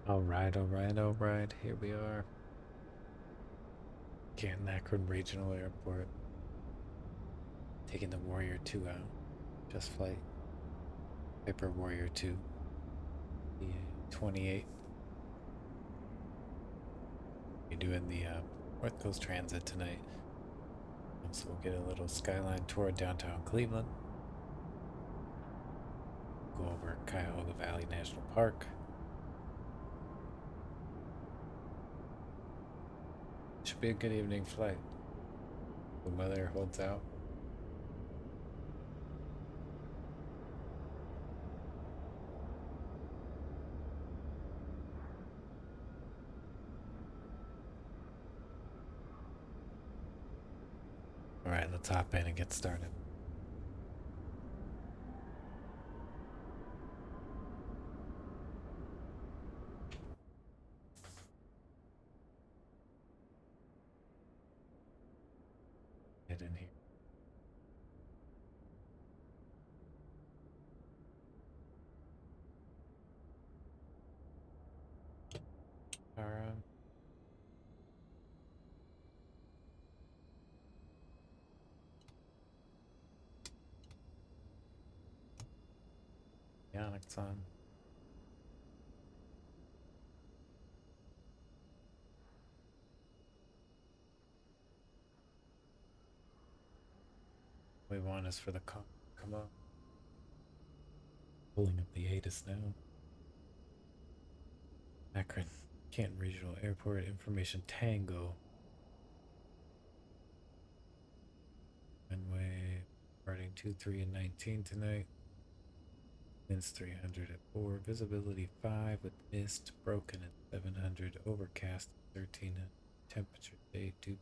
All right, all right, all right. Here we are. Canton Akron Regional Airport. Taking the Warrior 2 out. Just flight. Piper Warrior 2. The 28. We're doing the North Coast Transit tonight. So we'll get a little Skyline tour of downtown Cleveland. Go over Cuyahoga Valley National Park. Should be a good evening flight. The weather holds out. All right, let's hop in and get started. Get in here. Yonics on. We want is for the car. Come on. Pulling up the ATIS now. Akron-Canton Regional Airport Information Tango. Runway departing 23 and 19 tonight. Winds 300 at 4. Visibility 5 with mist broken at 700. Overcast 13. Temperature day 2.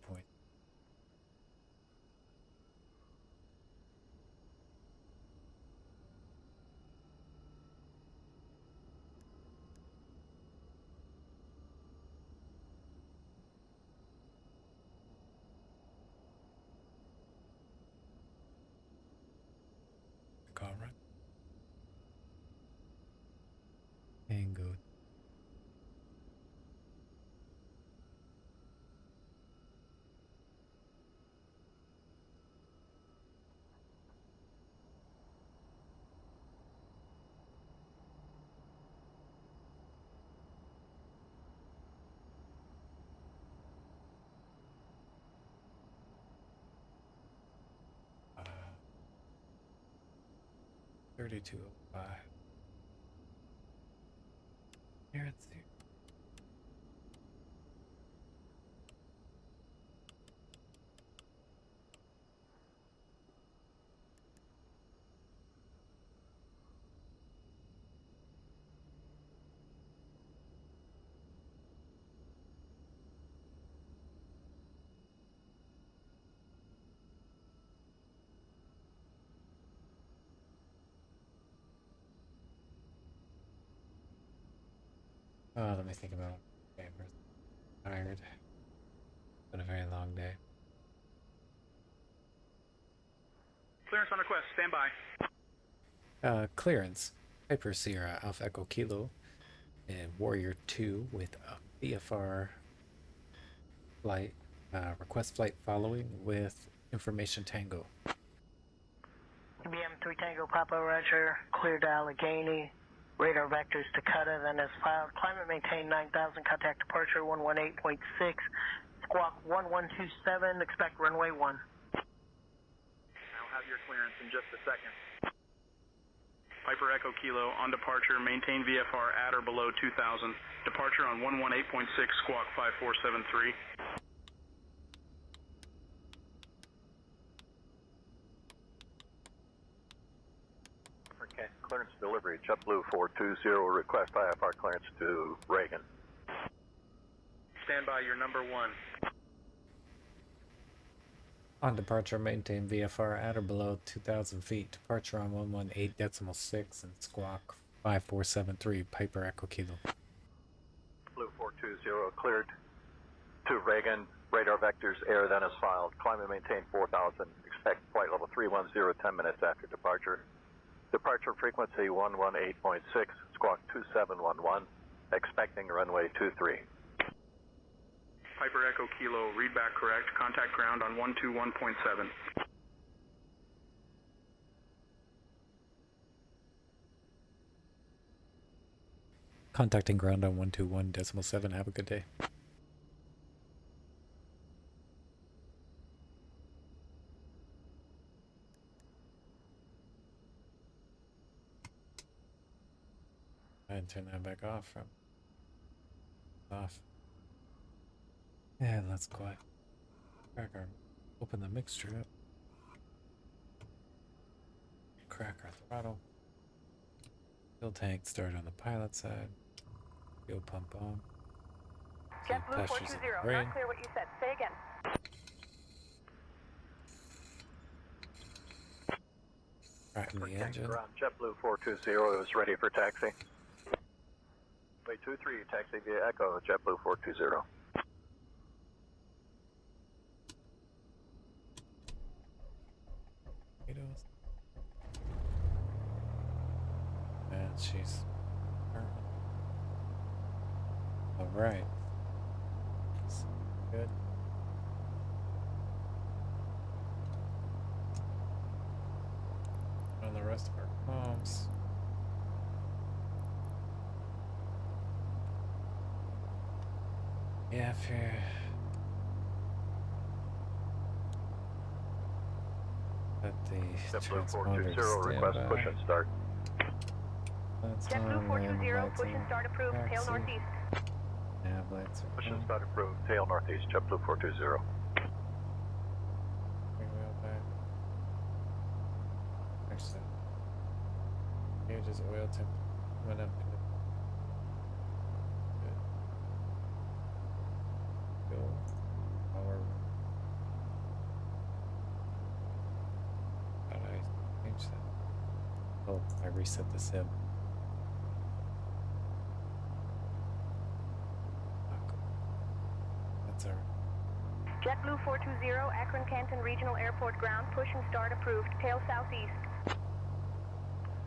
Call run. Tango. Uh, 3205. Here it's here. Oh, let me think about it. Okay, I'm tired. It's been a very long day. Clearance on request. Stand by. Clearance. Piper Sierra Alpha Echo Kilo and Warrior 2 with a VFR flight. Request flight following with Information Tango. BM 3 Tango Papa Roger. Clear to Allegheny. Radar vectors to Cuda, then as filed. Climate maintain 9,000. Contact departure 118.6. Squawk 1127. Expect runway 1. I'll have your clearance in just a second. Piper Echo Kilo on departure. Maintain VFR at or below 2,000. Departure on 118.6. Squawk 5473. Okay, clearance delivery. JetBlue 420. Request IFR clearance to Reagan. Stand by, your number 1. On departure, maintain VFR at or below 2,000 feet. Departure on 118.6 and squawk 5473. Piper Echo Kilo. Blue 420 cleared to Reagan. Radar vectors air then as filed. Climate maintain 4,000. Expect flight level 310 10 minutes after departure. Departure frequency 118.6. Squawk 2711. expecting runway 23. Piper Echo Kilo, read back correct. Contact ground on 121.7. Contacting ground on 121.7. Have a good day. And turn that back off from off. Yeah, let's go ahead. Crack our open the mixture up. Crack our throttle. Fuel tank start on the pilot side. Fuel pump on. JetBlue 420, not clear what you said. Say again. Cracking the engine. Ground, JetBlue 420 is ready for taxi. Runway 23, taxi via Echo, JetBlue 420. And she's all right. Good. On the rest of our pumps. Yeah, fair. But the JetBlue 420, request push and start. JetBlue 420, push and start approved, tail northeast. Nav lights are Push and on. start approved, tail northeast, JetBlue 420. Bring wheel back. Actually, gauges oil temp went up. Good. Fuel power. How did I change that? Oh, I reset the sim. That's our JetBlue 420, Akron-Canton Regional Airport ground, push and start approved, tail southeast.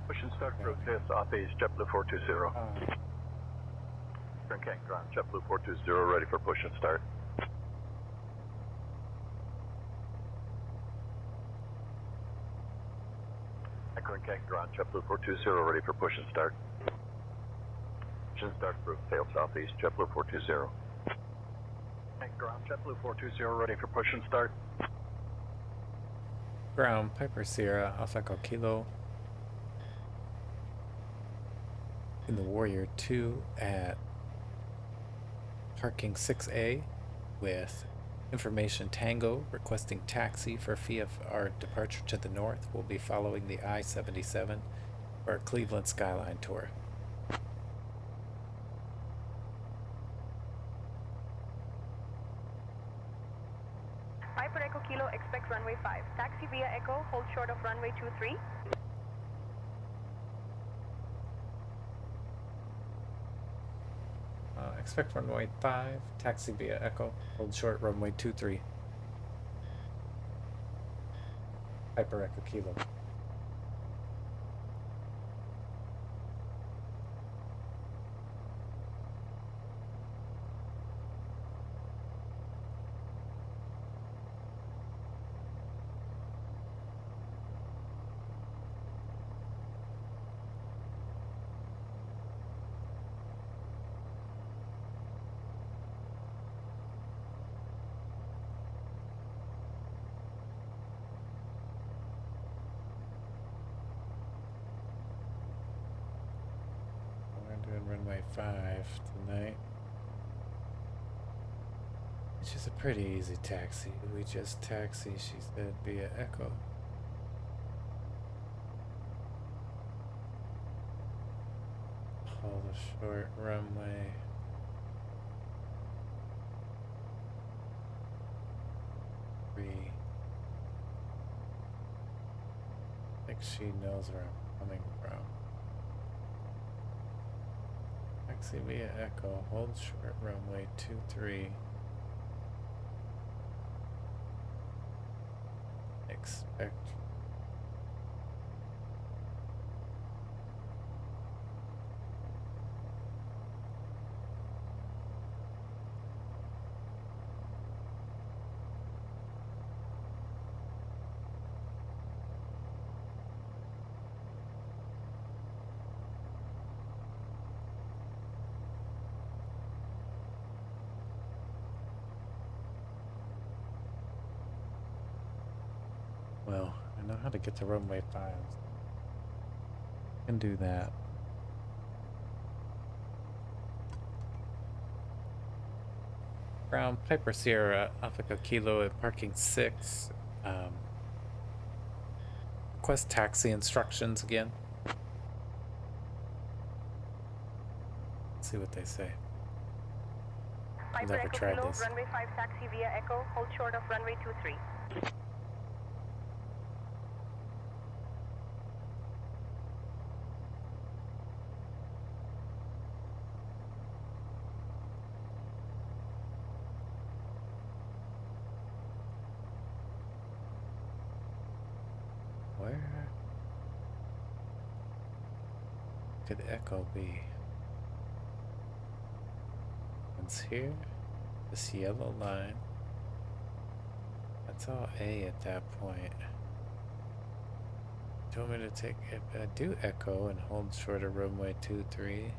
Push and start approved, tail southeast, JetBlue 420. Akron-Canton ground, JetBlue 420, ready for push and start. Akron-Canton ground, JetBlue 420, ready for push and start. Push and start approved, tail southeast, JetBlue 420. Ground, JetBlue 420, ready for push and start. ground, Piper Sierra, Alpha Echo Kilo. In the Warrior 2 at parking 6A with information Tango requesting taxi for VFR departure to the north. We'll be following the I-77 for our Cleveland Skyline tour. Piper Echo Kilo, expect runway 5. Taxi via Echo, hold short of runway 23. Expect runway 5, taxi via Echo, hold short runway 23. Piper Echo Kilo. Runway 5 tonight, which is a pretty easy taxi. We just taxi, she said, via Echo. Hold a short runway. I think she knows where I'm coming from. Taxi via Echo, hold short runway 23. Expect Well, I know how to get to runway 5. Can do that. Ground Piper Sierra, Alpha Kilo at parking 6. Request taxi instructions again. Let's see what they say. Piper Never Echo tried Kilo, this. runway 5 taxi via Echo, hold short of runway 23. Where could Echo be? It's here. This yellow line. That's all A at that point. Do you want me to take, if I do Echo and hold short of runway 23?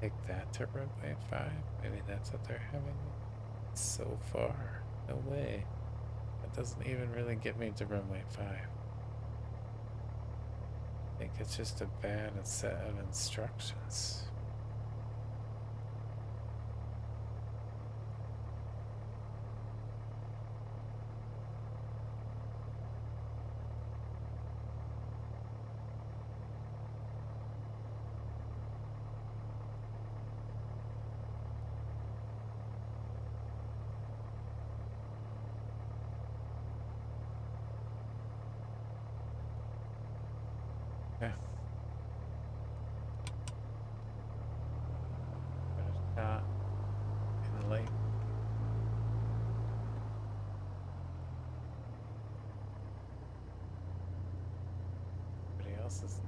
Take that to runway 5? Maybe that's what they're having. It's so far. No way. That doesn't even really get me to runway 5. I think it's just a bad set of instructions. Yeah. Got a shot in the lake. Everybody else is.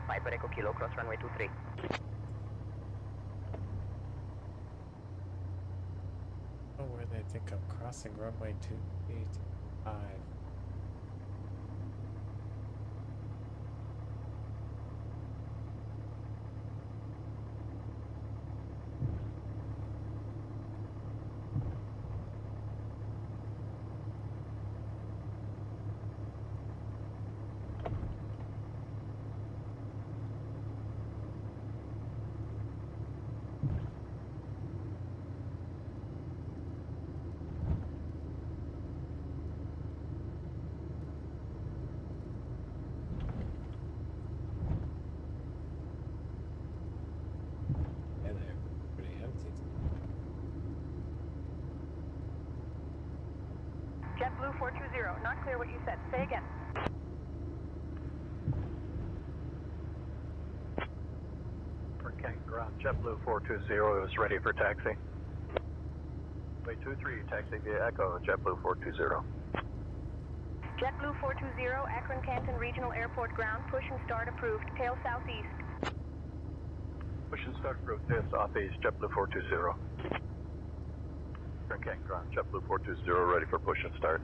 Piper Echo Kilo, cross runway 23. Oh, where they think I'm crossing runway 25. Yeah, they're pretty empty. JetBlue 420, not clear what you said. Say again. Burke Lakefront, JetBlue 420 is ready for taxi. Runway 23, taxi via Echo, JetBlue 420. JetBlue 420, Akron-Canton Regional Airport ground, push and start approved, tail southeast. Push and start approved, tail southeast, JetBlue 420. Burke Lakefront, JetBlue 420, ready for push and start.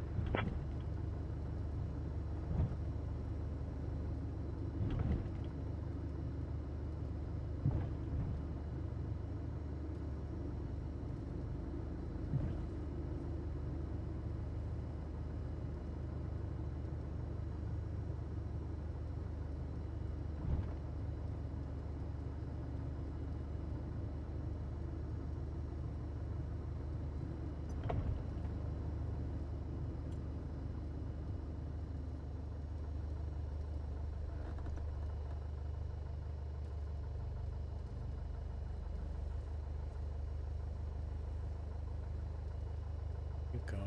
Keep going.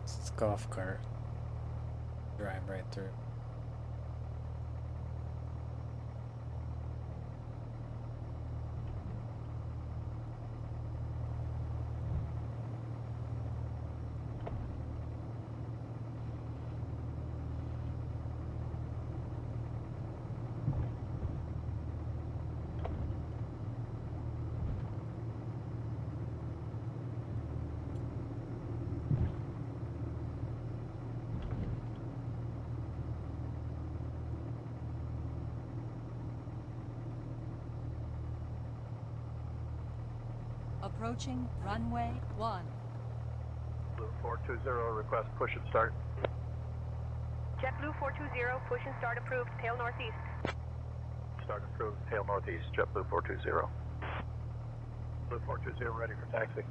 It's a golf cart. Drive right through. Approaching runway 1. Blue 420, request push and start. JetBlue 420, push and start approved, tail northeast. Start approved, tail northeast, JetBlue 420. Blue 420, ready for taxi.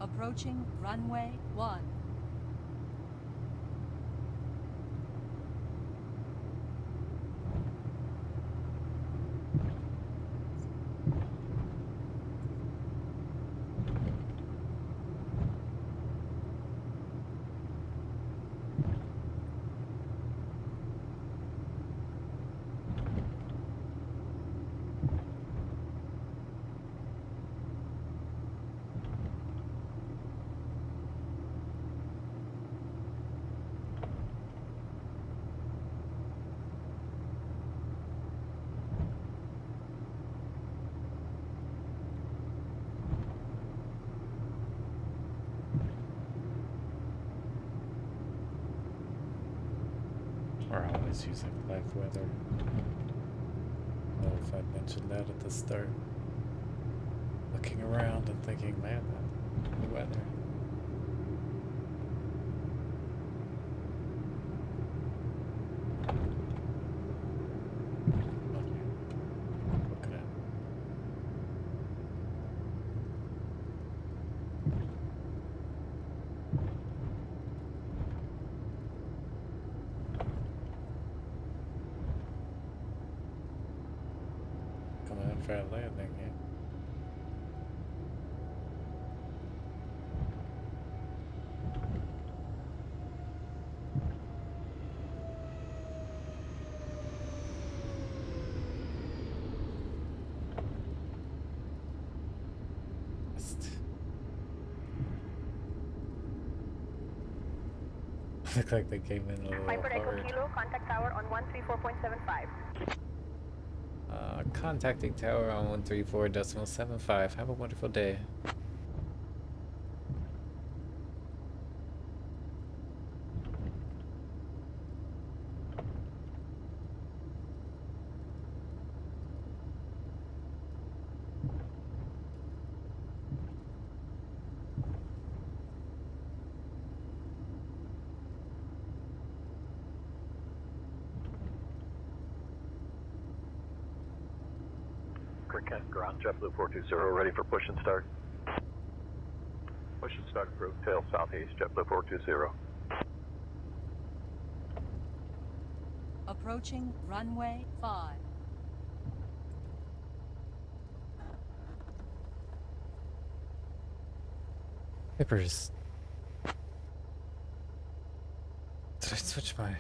Approaching runway 1. We're always using live weather. I don't know if I mentioned that at the start. Looking around and thinking, man, the weather. Look at it. Coming in for a landing, yeah. Look like they came in a little Viper Echo hard. Kilo, contact tower on 134.75. Contacting tower on 134.75. Have a wonderful day. Akron-Canton ground, JetBlue 420, ready for push and start. Push and start approved, tail southeast, JetBlue 420. Approaching runway 5. Papers. Did I switch my...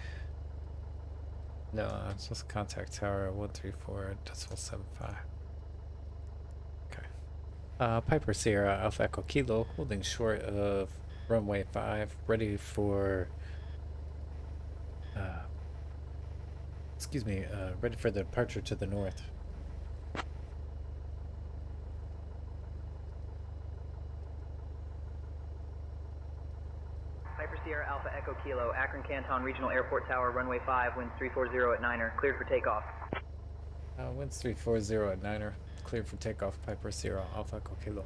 No, I'm supposed to contact tower at 134.75. Okay. Piper Sierra Alpha Echo Kilo, holding short of runway 5, ready for... ready for the departure to the north. Piper Sierra Alpha Echo Kilo, Akron-Canton Regional Airport Tower, runway 5, winds 340 at Niner, cleared for takeoff. Winds 340 at Niner, cleared for takeoff, Piper Sierra Alpha Echo Kilo.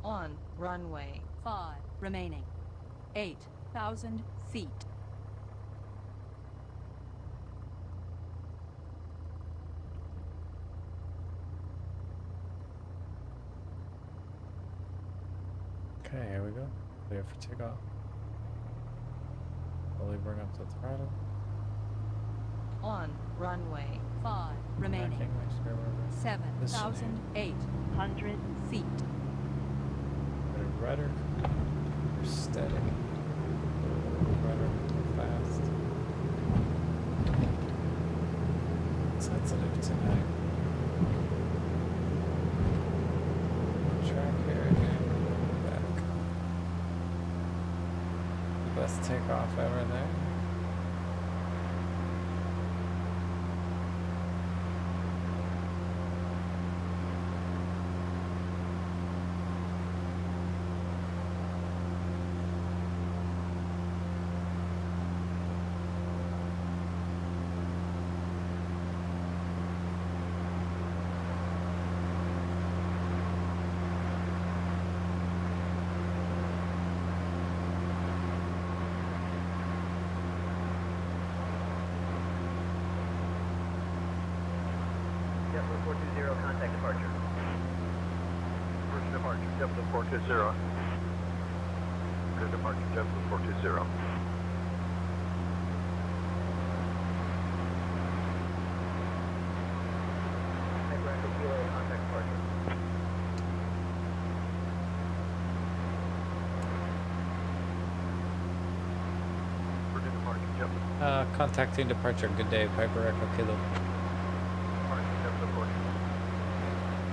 On runway 5, remaining 8,000 feet. Okay, here we go. Clear for takeoff. Slowly bring up the throttle. On runway 5 remaining. Tracking Whisker River. This should 7,800 feet. Put a rudder. We're steady. Rudder fast. Sensitive tonight. Track here again. Back. The best takeoff ever there. JetBlue 420, contact departure. First departure, JetBlue 420. Good departure, JetBlue 420. Piper Echo Kilo, contact departure. Good departure, JetBlue. Contacting departure. Good day, Piper Echo Kilo. Departure, JetBlue 420.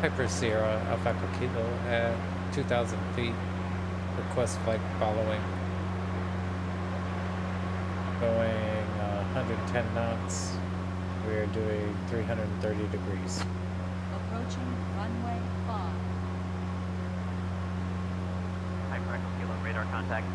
Piper Sierra Alpha Echo Kilo at 2,000 feet. Request flight following. Going 110 knots. We're doing 330 degrees. Approaching runway 5. Piper Echo Kilo, radar contact.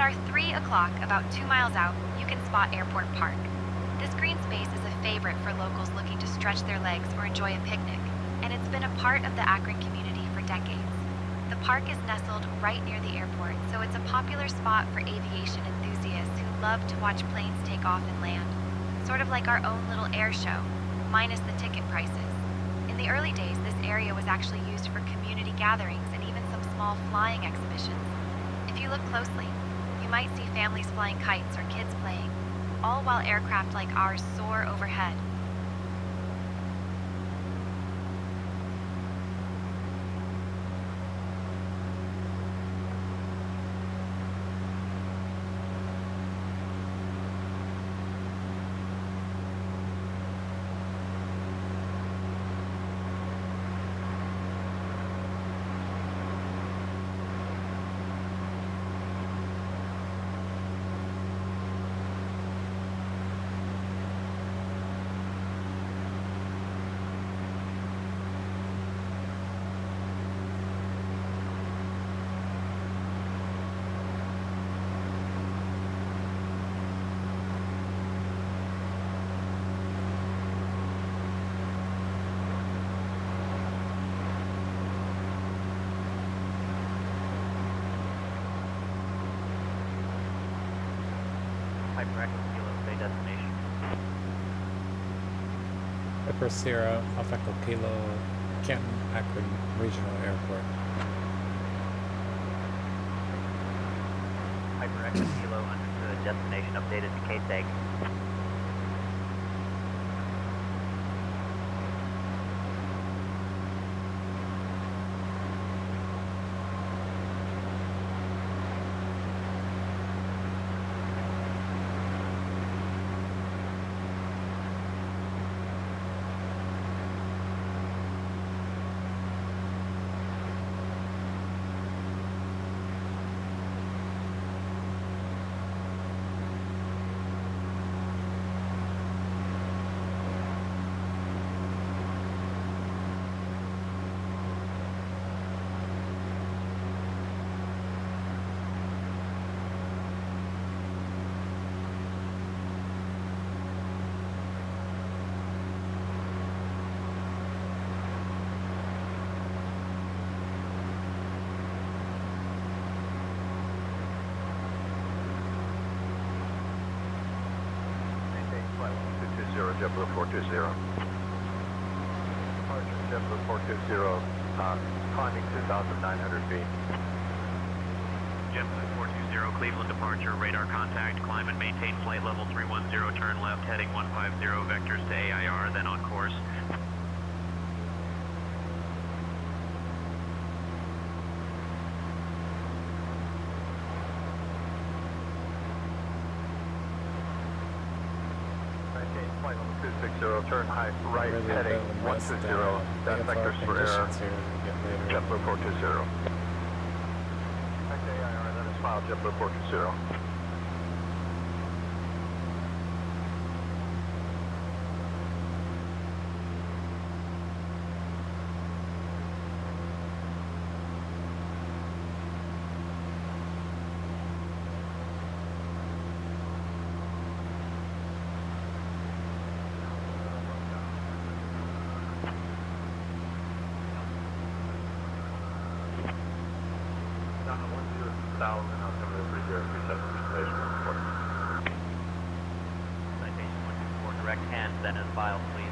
star 3 o'clock, about 2 miles out, you can spot Airport Park. This green space is a favorite for locals looking to stretch their legs or enjoy a picnic, and it's been a part of the Akron community for decades. The park is nestled right near the airport, so it's a popular spot for aviation enthusiasts who love to watch planes take off and land. Sort of like our own little air show, minus the ticket prices. In the early days, this area was actually used for community gatherings and even some small flying exhibitions. If you look closely, you might see families flying kites or kids playing, all while aircraft like ours soar overhead. Piper Echo Kilo, say destination. Piper Sierra, Alpha Echo Kilo, Canton, Akron Regional Airport. Piper Echo Kilo, understood. Destination updated to KCAK. JetBlue 420. Departure JetBlue 420, climbing 2,900 feet. JetBlue 420, Cleveland departure, radar contact, climb and maintain flight level 310, turn left, heading 150, vectors to AIR, then on course. Flight level 260, turn right, Really heading about the 120, VFR vectors for air, conditions here as we get later. JetBlue 420. Back to AIR, then is filed, JetBlue 420. Citation 124, direct hand, then in file, please.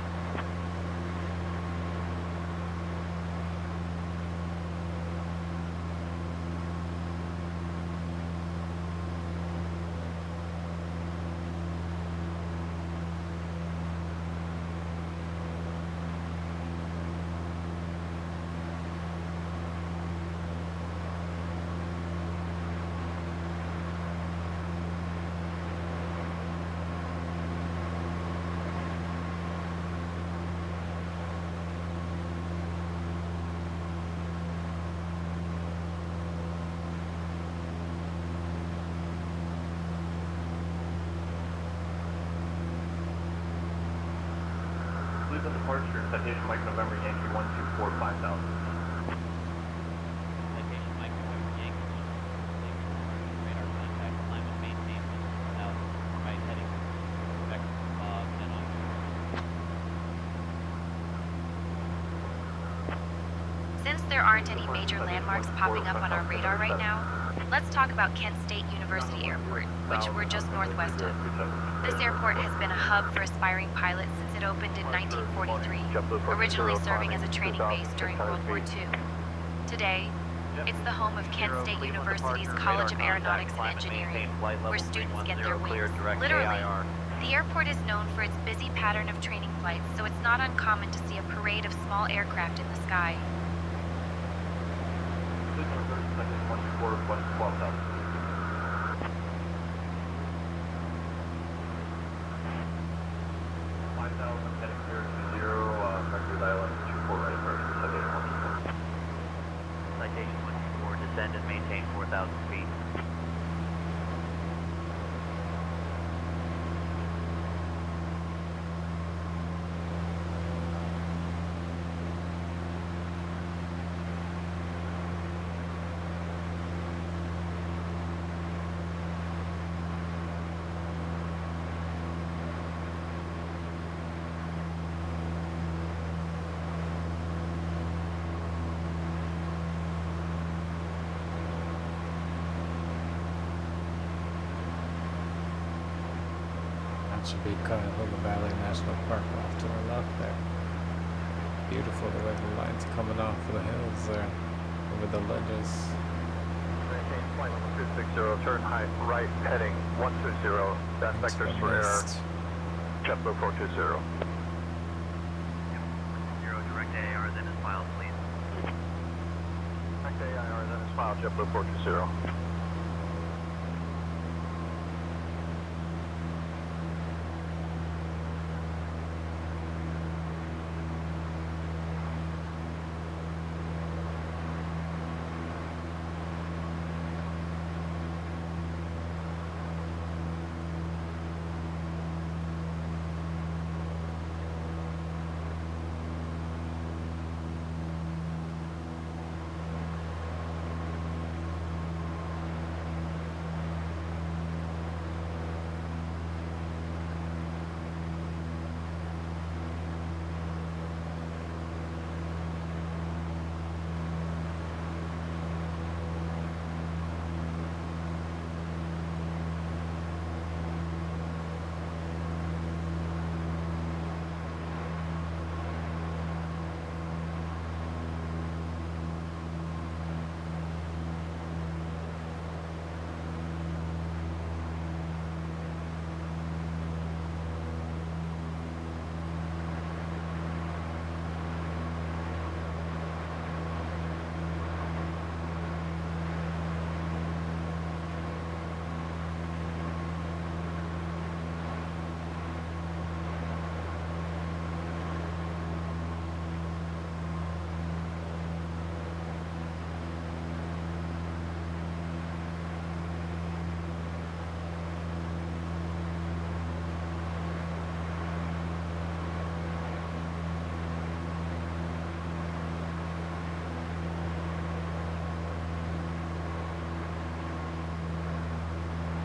Cleveland departure, citation Mike November Yankee 124 5000. Citation Mike November Yankee 124, radar contact, there aren't any major landmarks popping up on our radar right now, let's talk about Kent State University Airport, which we're just northwest of. This airport has been a hub for aspiring pilots since it opened in 1943, originally serving as a training base during World War II. Today, it's the home of Kent State University's College of Aeronautics and Engineering, where students get their wings. Literally, the airport is known for its busy pattern of training flights, so it's not uncommon to see a parade of small aircraft in the sky. Citation 124, descend and maintain 4,000 feet. Should be Cuyahoga Valley National Park off to our left there. Beautiful the way the line's coming off of the hills there, over the ledges. Maintain flight level 260, turn right heading 120, dash vectors for air, JetBlue 420. 0, direct AIR, then is filed, please. Direct AIR, then is filed, JetBlue 420.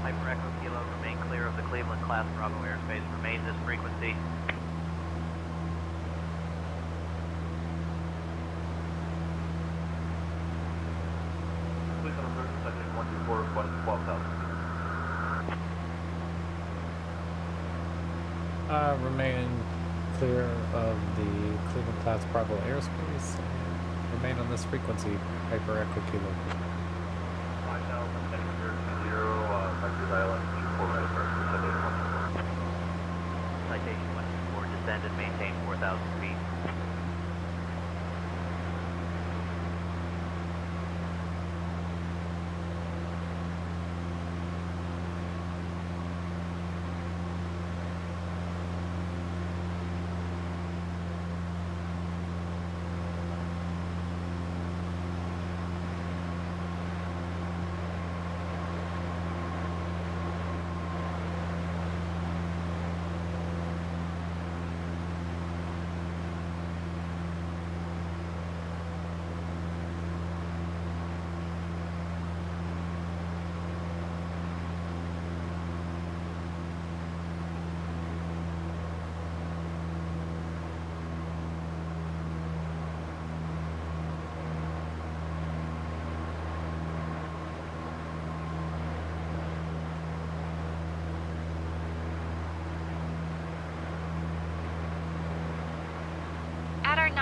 Hyper Echo Kilo, remain clear of the Cleveland Class Bravo airspace. Remain this frequency. Please confirm citation 124, 12,000. Remain clear of the Cleveland Class Bravo airspace. Remain on this frequency, Hyper Echo Kilo. 5,000, heading 020, Rikers Island, 24 ready for Citation 124, descend and maintain 4,000 feet.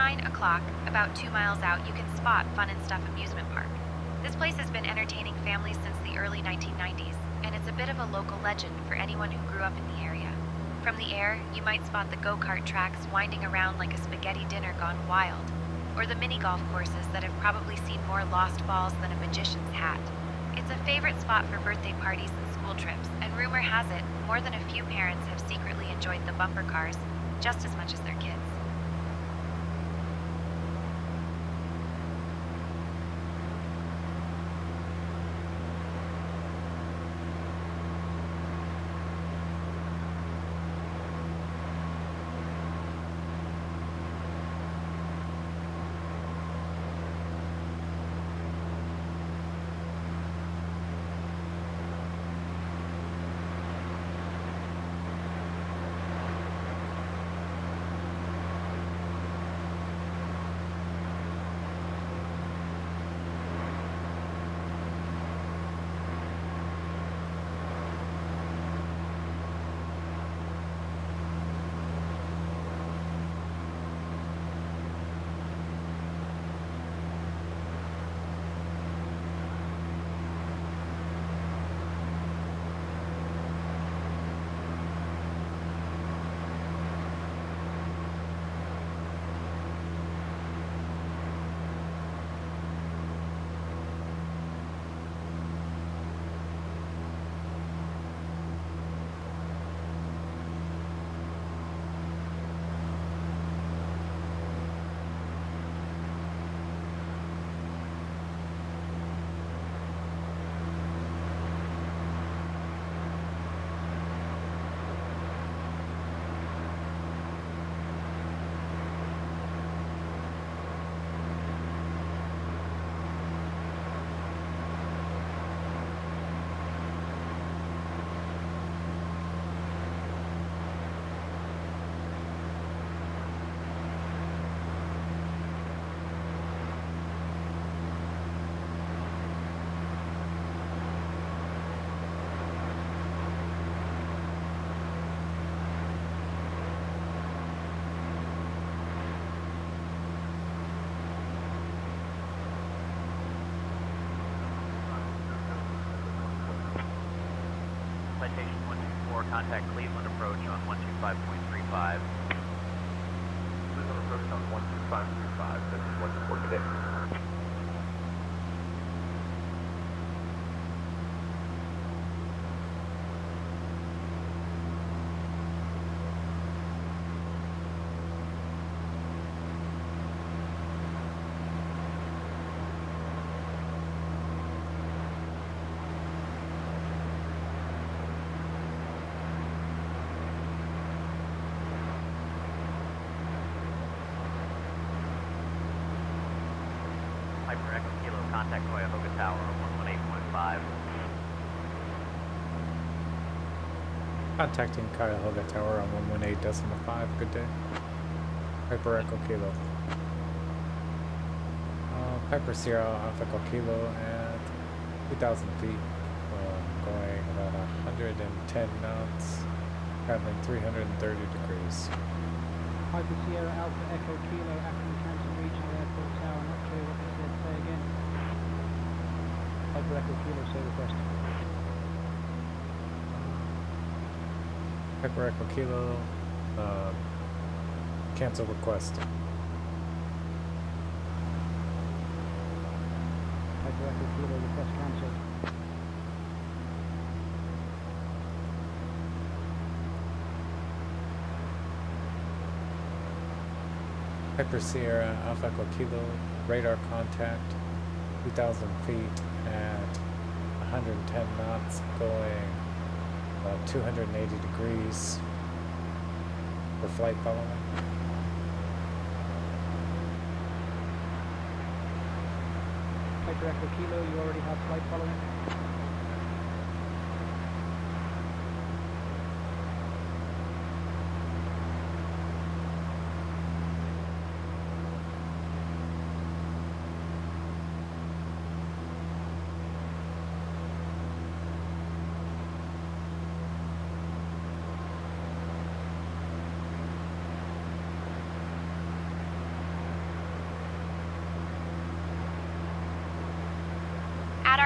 9 o'clock, about 2 miles out, you can spot Fun and Stuff Amusement Park. This place has been entertaining families since the early 1990s, and it's a bit of a local legend for anyone who grew up in the area. From the air, you might spot the go-kart tracks winding around like a spaghetti dinner gone wild, or the mini-golf courses that have probably seen more lost balls than a magician's hat. It's a favorite spot for birthday parties and school trips, and rumor has it, more than a few parents have secretly enjoyed the bumper cars just as much as their kids. Citation 124, contact Cleveland approach on 125.35. Cleveland approach on 12535. This is 124 today. Piper Echo Kilo, contact Cuyahoga Tower on 118.5. Contacting Cuyahoga Tower on 118.5. Good day. Piper Echo Kilo. Piper Sierra Alpha Echo Kilo at 2,000 feet. Going about 110 knots. Traveling 330 degrees. Piper Sierra Alpha Echo Kilo, Akron-Canton Regional Airport Tower. Not clear what you said. Say again. Piper Echo Kilo, say request. Piper Echo Kilo. Cancel request. Piper Echo Kilo, request cancelled. Piper Sierra Alpha Echo Kilo, radar contact, 2,000 feet at 110 knots, going about 280 degrees for flight following. Piper Echo Kilo, you already have flight following.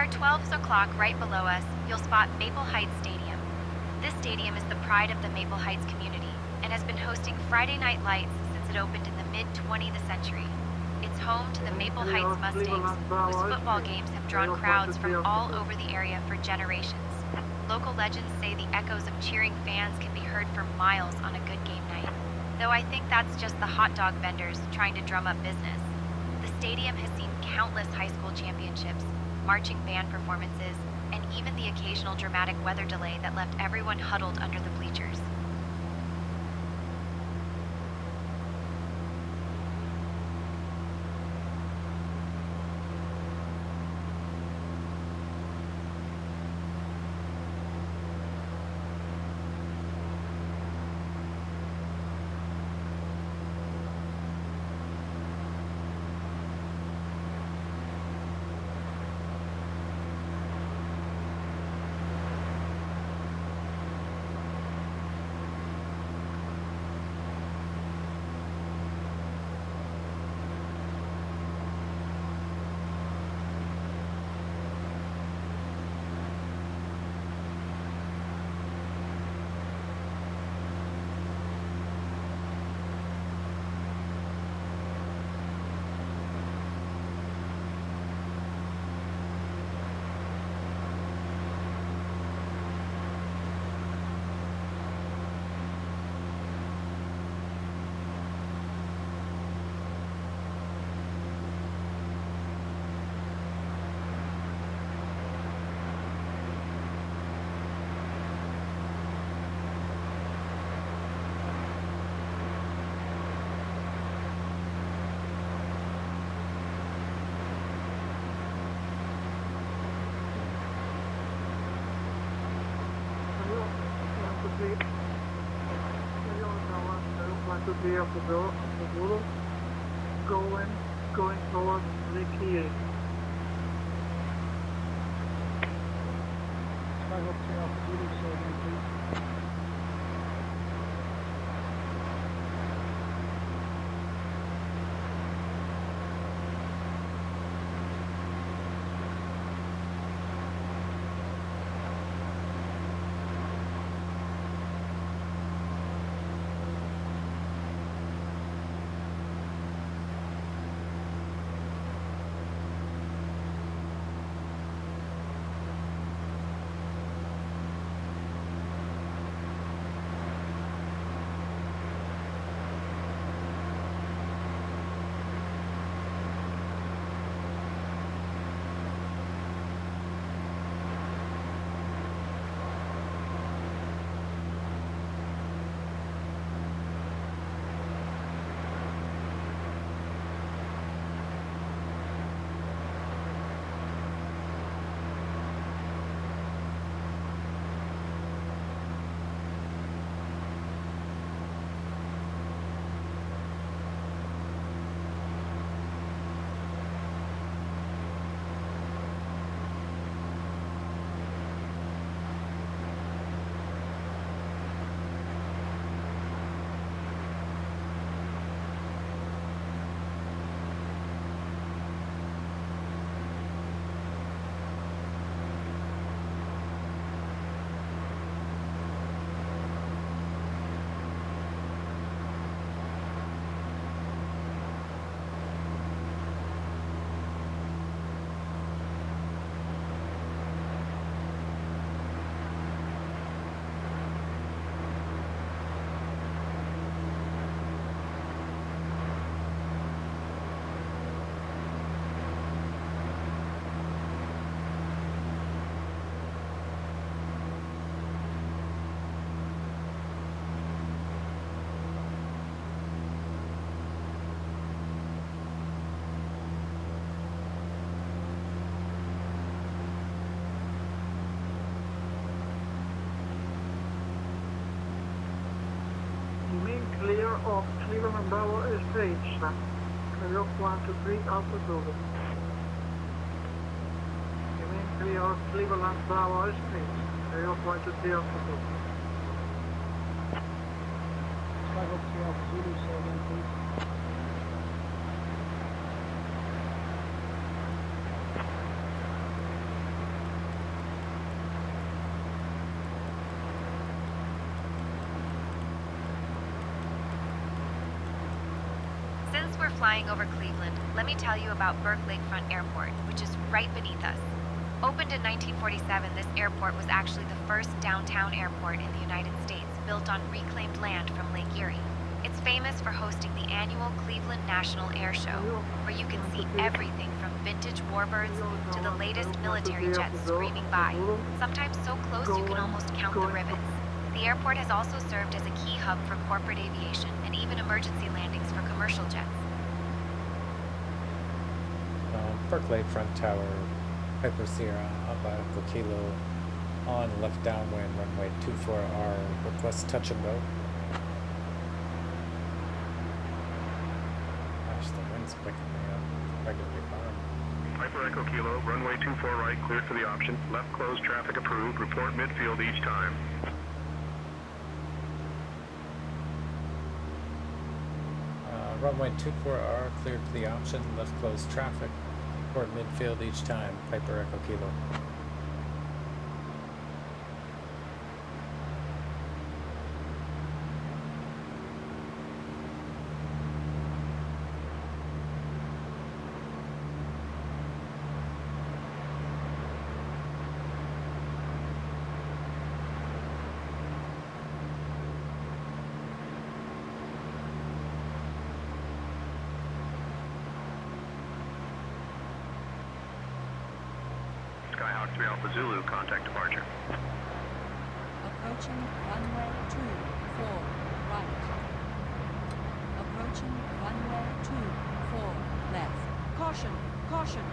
our 12 o'clock right below us, you'll spot Maple Heights Stadium. This stadium is the pride of the Maple Heights community and has been hosting Friday Night Lights since it opened in the mid-20th century. It's home to the Maple Heights Mustangs, whose football games have drawn crowds from all over the area for generations. Local legends say the echoes of cheering fans can be heard for miles on a good game night. Though I think that's just the hot dog vendors trying to drum up business. The stadium has seen countless high school championships, marching band performances, and even the occasional dramatic weather delay that left everyone huddled under the bleachers. Going towards Lake Erie. Sky Hawk 3 Alpha Zulu, say again please. Clear of Cleveland Bravo Stage. Clear 123 Alpha Zulu. Remain clear of Cleveland Bravo Stage. Clear 123 Alpha Zulu. Sky Hawk 3 Alpha Zulu, say again please. we're flying over Cleveland, let me tell you about Burke Lakefront Airport, which is right beneath us. Opened in 1947, this airport was actually the first downtown airport in the United States built on reclaimed land from Lake Erie. It's famous for hosting the annual Cleveland National Air Show, where you can see everything from vintage warbirds to the latest military jets screaming by, sometimes so close you can almost count the rivets. The airport has also served as a key hub for corporate aviation and even emergency landings for commercial jets. Burke Lakefront Tower, Piper Sierra, Alpha Kilo, on left downwind, runway 24R, request touch and go. Gosh, the wind's picking me up. Regularly fine. Piper Echo Kilo, runway 24 right, cleared for the option. Left closed, traffic approved. Report midfield each time. Runway 24R, cleared for the option. Left closed traffic. Report midfield each time. Piper Echo Kilo. Skyhawk 3 Alpha Zulu, contact departure. Approaching runway 24 right. Approaching runway 24 left. Caution! Caution!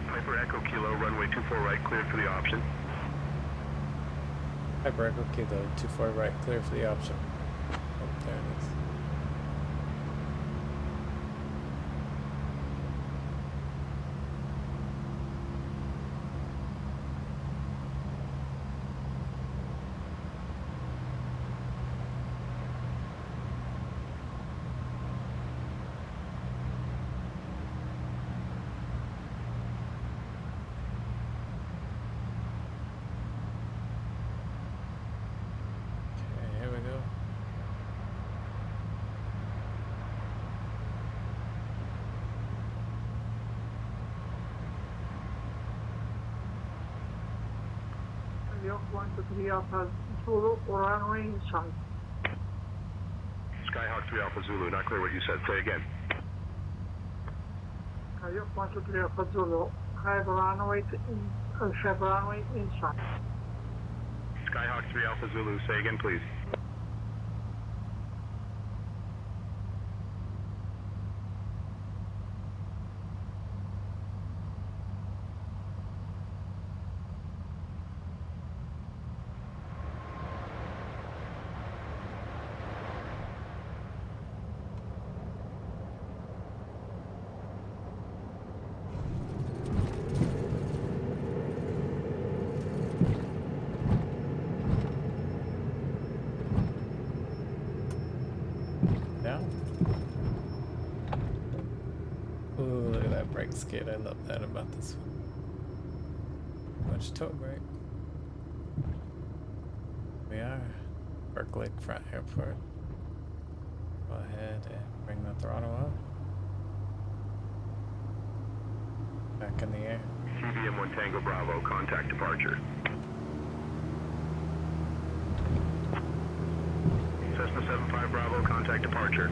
Piper Echo Kilo, runway 24 right, cleared for the option. Piper Echo Kilo, 24 right, clear for the option. Oh, there it is. Here we go. York 123 Alpha Zulu, runway inside. Skyhawk 3 Alpha Zulu, not clear what you said. Say again. York 123 Alpha Zulu, have runway inside. Skyhawk 3 Alpha Zulu, say again, please. Now? Ooh, look at that brake skid. I love that about this one. Much toe brake. We are Burke Lakefront Airport. Go ahead and bring the throttle up. Back in the air. CBM 1 Tango Bravo, contact departure. Cessna 75 Bravo, contact departure.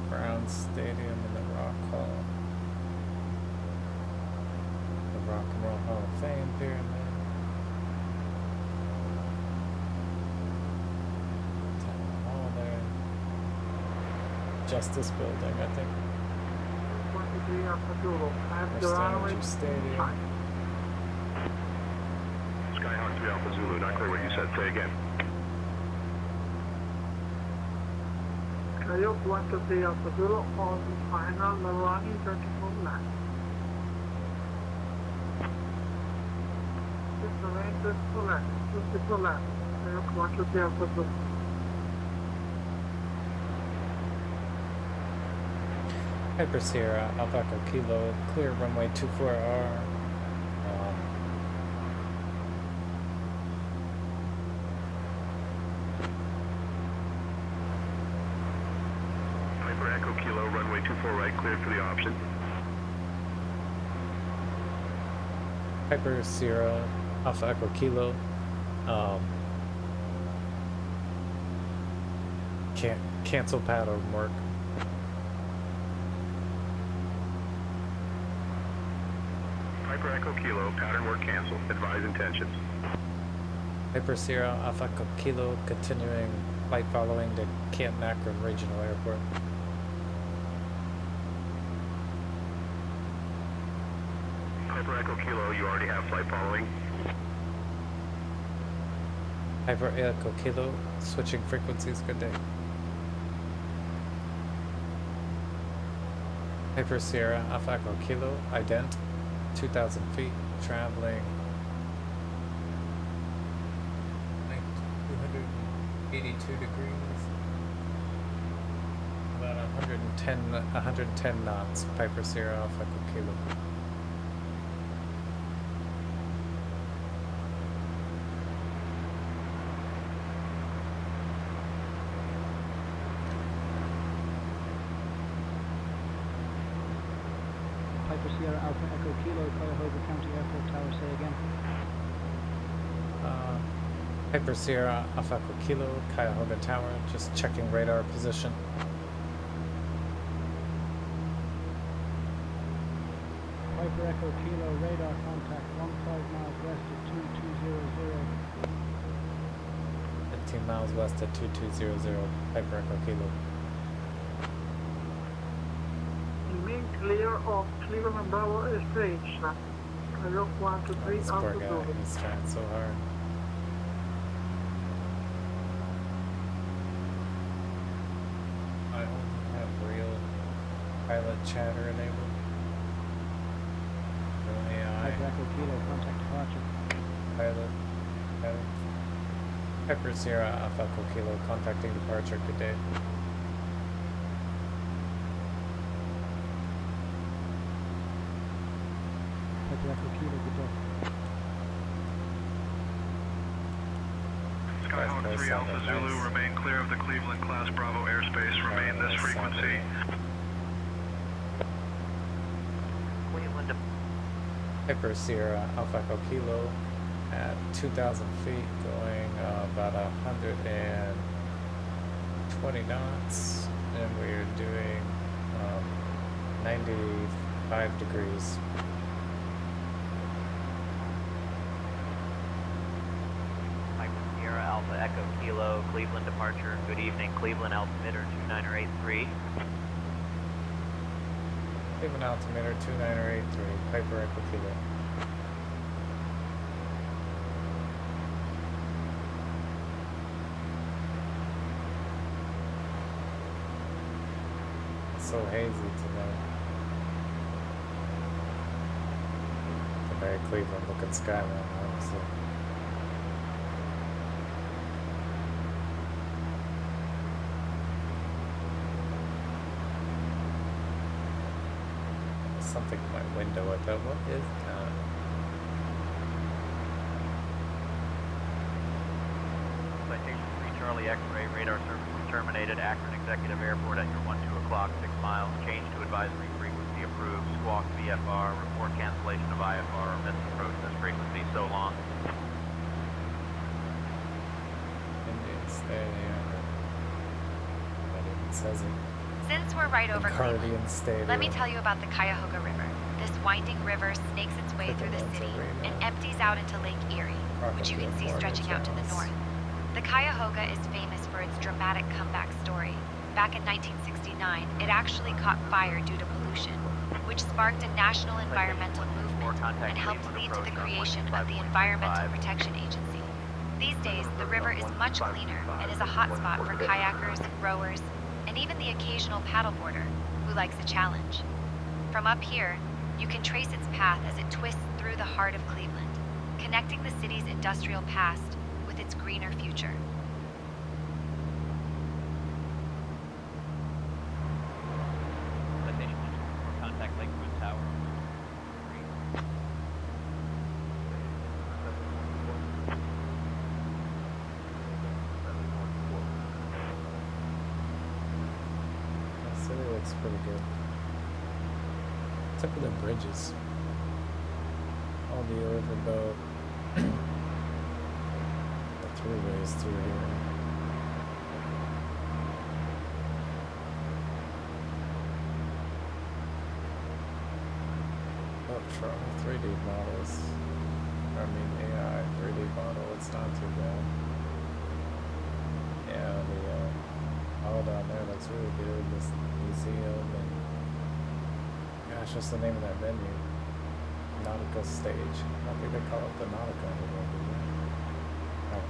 Brown Stadium in the Rock Hall. The Rock and Roll Hall of Fame pyramid. Town Hall there. Justice Building, I think. 123 Alpha Zulu, have the First runway Energy Stadium. inside. Skyhawk 3 Alpha Zulu, not clear what you said. Say again. Coyote 123 Alpha Zulu on final running 24 left. Just remain 24 left, 24 left. Coyote 123 Alpha Zulu. Piper Sierra, Alpha Echo Kilo, clear runway 24R. Piper Echo Kilo, runway 24 right, cleared for the option. Piper Sierra, Alpha Echo Kilo. Can't cancel pattern work. Piper Echo Kilo, pattern work canceled. Advise intentions. Piper Sierra, Alpha Echo Kilo, continuing flight following to Canton Akron Regional Airport. Piper Echo Kilo, you already have flight following. Piper Echo Kilo, switching frequencies, good day. Piper Sierra, Alpha Echo Kilo, ident, 2,000 feet, traveling 282 degrees, about 110 knots, Piper Sierra, Alpha Echo Kilo. Piper Sierra Alpha Echo Kilo, Cuyahoga County Airport Tower, say again. Piper Sierra, Alpha Echo Kilo, Cuyahoga Tower, just checking radar position. Piper Echo Kilo, radar contact 15 miles west of 2200. 15 miles west of 2200, Piper Echo Kilo. Remain clear of Cleveland Bravo stage. Coyote 123 This poor Alpha guy, Zulu. he's trying so hard. I only have real pilot chatter enabled. No AI. Piper Echo Kilo, contact departure. Pilot. Piper Sierra, Alpha Echo Kilo, contacting departure, good day. Piper Echo Kilo, good day. Skyhawk 3 Alpha Zulu, remain clear of the Cleveland class Bravo airspace. Remain this frequency. Cleveland to Piper Sierra, Alpha Echo Kilo, at 2,000 feet, going about 120 knots, and we're doing 95 degrees. Piper Sierra Alpha Echo Kilo, Cleveland departure. Good evening, Cleveland altimeter 2983. Cleveland altimeter 2983, Piper Echo Kilo. It's so hazy tonight. It's a very Cleveland looking skyline, honestly. Something in my window. I thought, what is that? Citation 3 Charlie X-ray, radar services terminated. Akron Executive Airport at your 12 o'clock, 6 miles. Change to advisory frequency approved. Squawk VFR. Report cancellation of IFR or missed approach this frequency. So long. Indians, there they are. That even says it. Since we're right over Guardian Cleveland, Stadium. let me tell you about the Cuyahoga River. This winding river snakes its way through the city and empties out into Lake Erie, which you can see stretching out to the north. The Cuyahoga is famous for its dramatic comeback story. Back in 1969, it actually caught fire due to pollution, which sparked a national environmental movement and helped lead to the creation of the Environmental Protection Agency. These days, the river is much cleaner and is a hotspot for kayakers, rowers, and and even the occasional paddleboarder who likes a challenge. From up here, you can trace its path as it twists through the heart of Cleveland, connecting the city's industrial past with its greener future. Citation contact Lakefront Tower. That city looks pretty good. Except for the bridges. All the overboat. The throughways through here. Oh, from 3D models. I mean AI 3D model, it's not too bad. Yeah, the all down there looks really good. This museum and gosh, what's the name of that venue? Nautical stage. I don't think they call it the Nautical anymore, do they? Oh.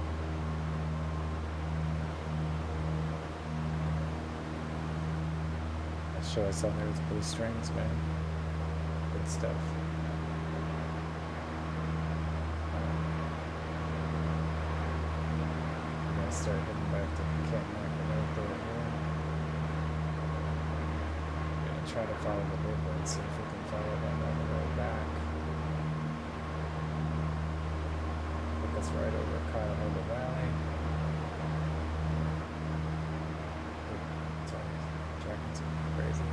That show I saw there with blue strings, man. Good stuff. I'm gonna start heading back to Canton Airport here. Gonna try to follow the river and see if we can follow them on the way back. That's right over Cuyahoga Valley. Sorry, tracking some crazy.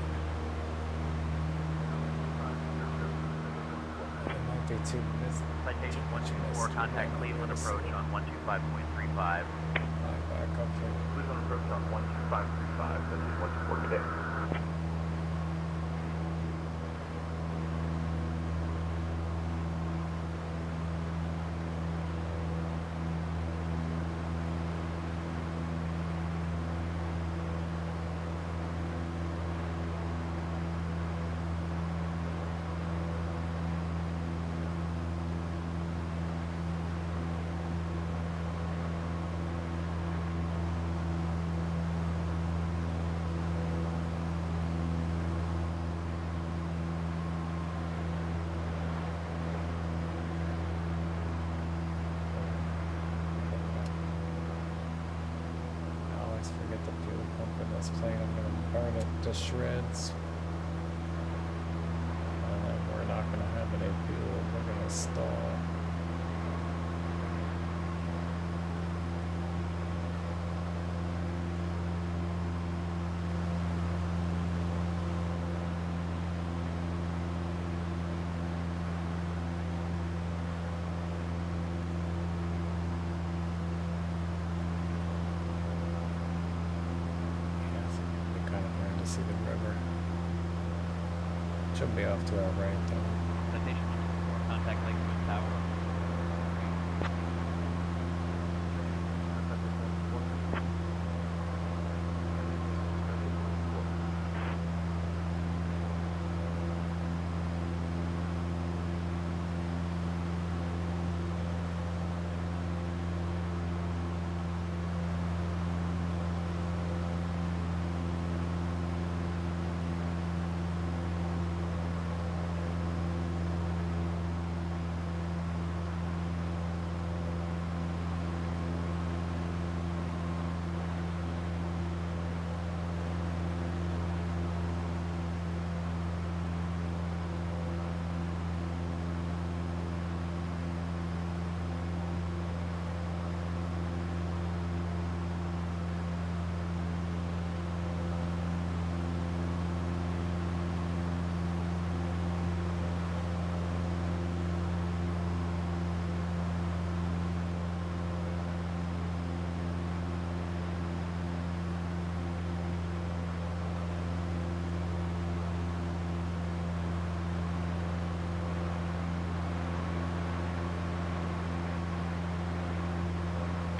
It might be too busy. Citation 124, contact Cleveland approach on 125.35. Back up here. Cleveland approach on 12535, this is 124K. Forget the fuel pump in this plane. I'm going to burn it to shreds. And we're not going to have any fuel. We're going to stall. See the river. Should be off to our right though. Citation 124, contact Lakefront Tower.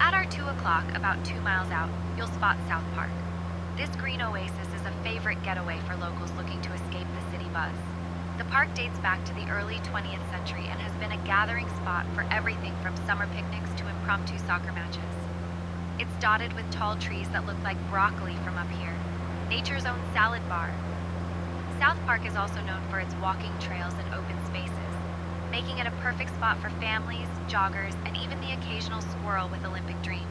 At our 2 o'clock, about 2 miles out, you'll spot South Park. This green oasis is a favorite getaway for locals looking to escape the city buzz. The park dates back to the early 20th century and has been a gathering spot for everything from summer picnics to impromptu soccer matches. It's dotted with tall trees that look like broccoli from up here, nature's own salad bar. South Park is also known for its walking trails and open spaces, making it a perfect spot for families, joggers, and even the occasional squirrel with Olympic dreams.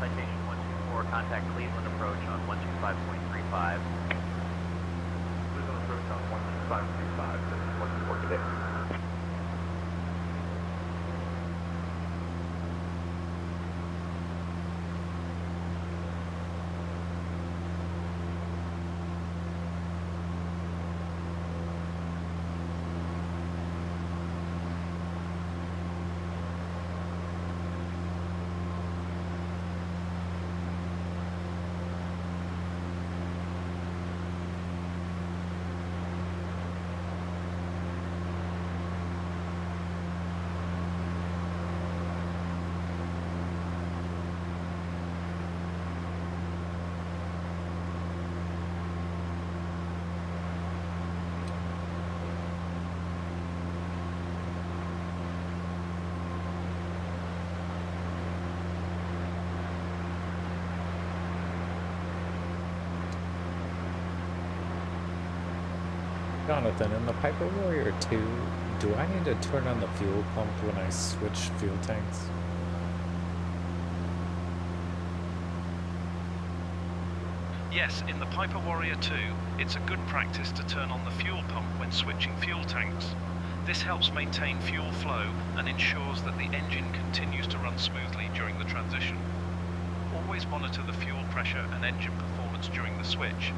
Citation 124, contact Cleveland approach on 125.35. Cleveland approach on 12535. This is 124 today. Jonathan, in the Piper Warrior 2, do I need to turn on the fuel pump when I switch fuel tanks? Yes, in the Piper Warrior 2, it's a good practice to turn on the fuel pump when switching fuel tanks. This helps maintain fuel flow and ensures that the engine continues to run smoothly during the transition. Always monitor the fuel pressure and engine performance during the switch.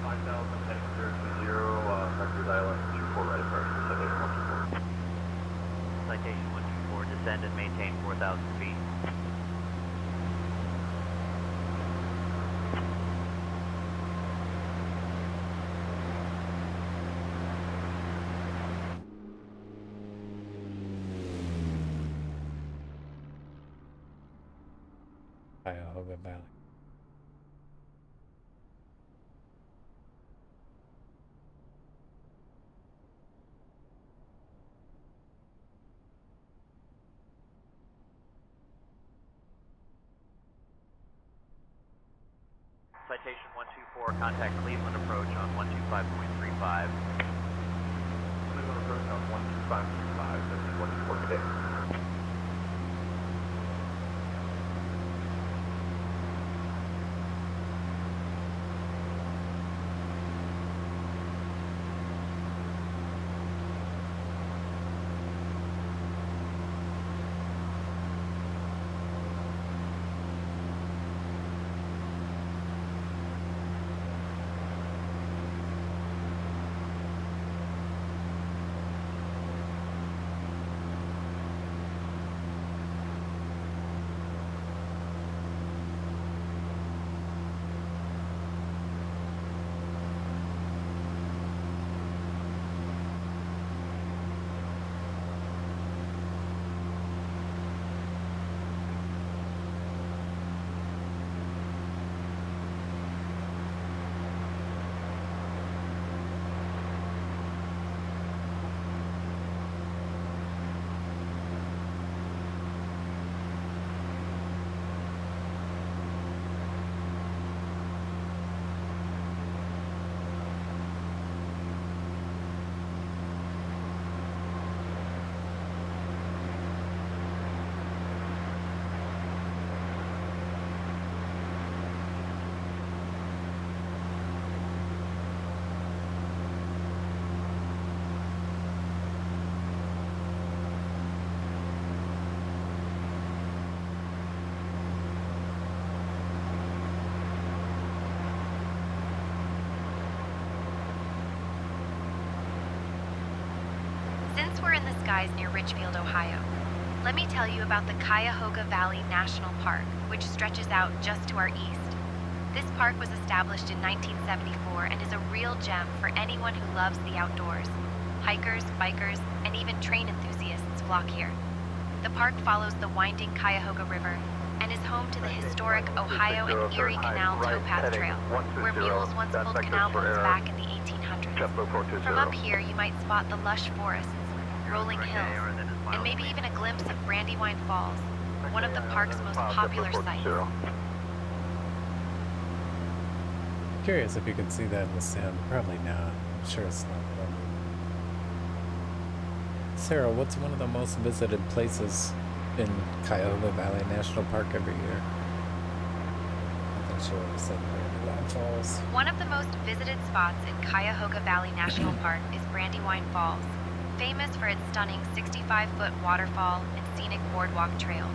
5000 heading 020, Rikers Island, 24 right at first, citation 124. Citation 124, descend and maintain 4,000 feet. Cuyahoga Valley. Citation 124, contact Cleveland approach on 125.35. Cleveland approach on 12535. This is 124 today. Once we're in the skies near Richfield, Ohio. Let me tell you about the Cuyahoga Valley National Park, which stretches out just to our east. This park was established in 1974 and is a real gem for anyone who loves the outdoors. Hikers, bikers, and even train enthusiasts flock here. The park follows the winding Cuyahoga River and is home to the historic Ohio and Erie Canal towpath trail, where mules once pulled canal boats back in the 1800s. From up here, you might spot the lush forests, rolling hills, and maybe even a glimpse of Brandywine Falls, one of the park's most popular sites. Curious if you can see that in the sound. Probably not. I'm sure it's not. Sarah, what's one of the most visited places in Cuyahoga Valley National Park every year? I think she would have said Brandywine Falls. One of the most visited spots in Cuyahoga Valley National Park is Brandywine Falls, famous for its stunning 65-foot waterfall and scenic boardwalk trails.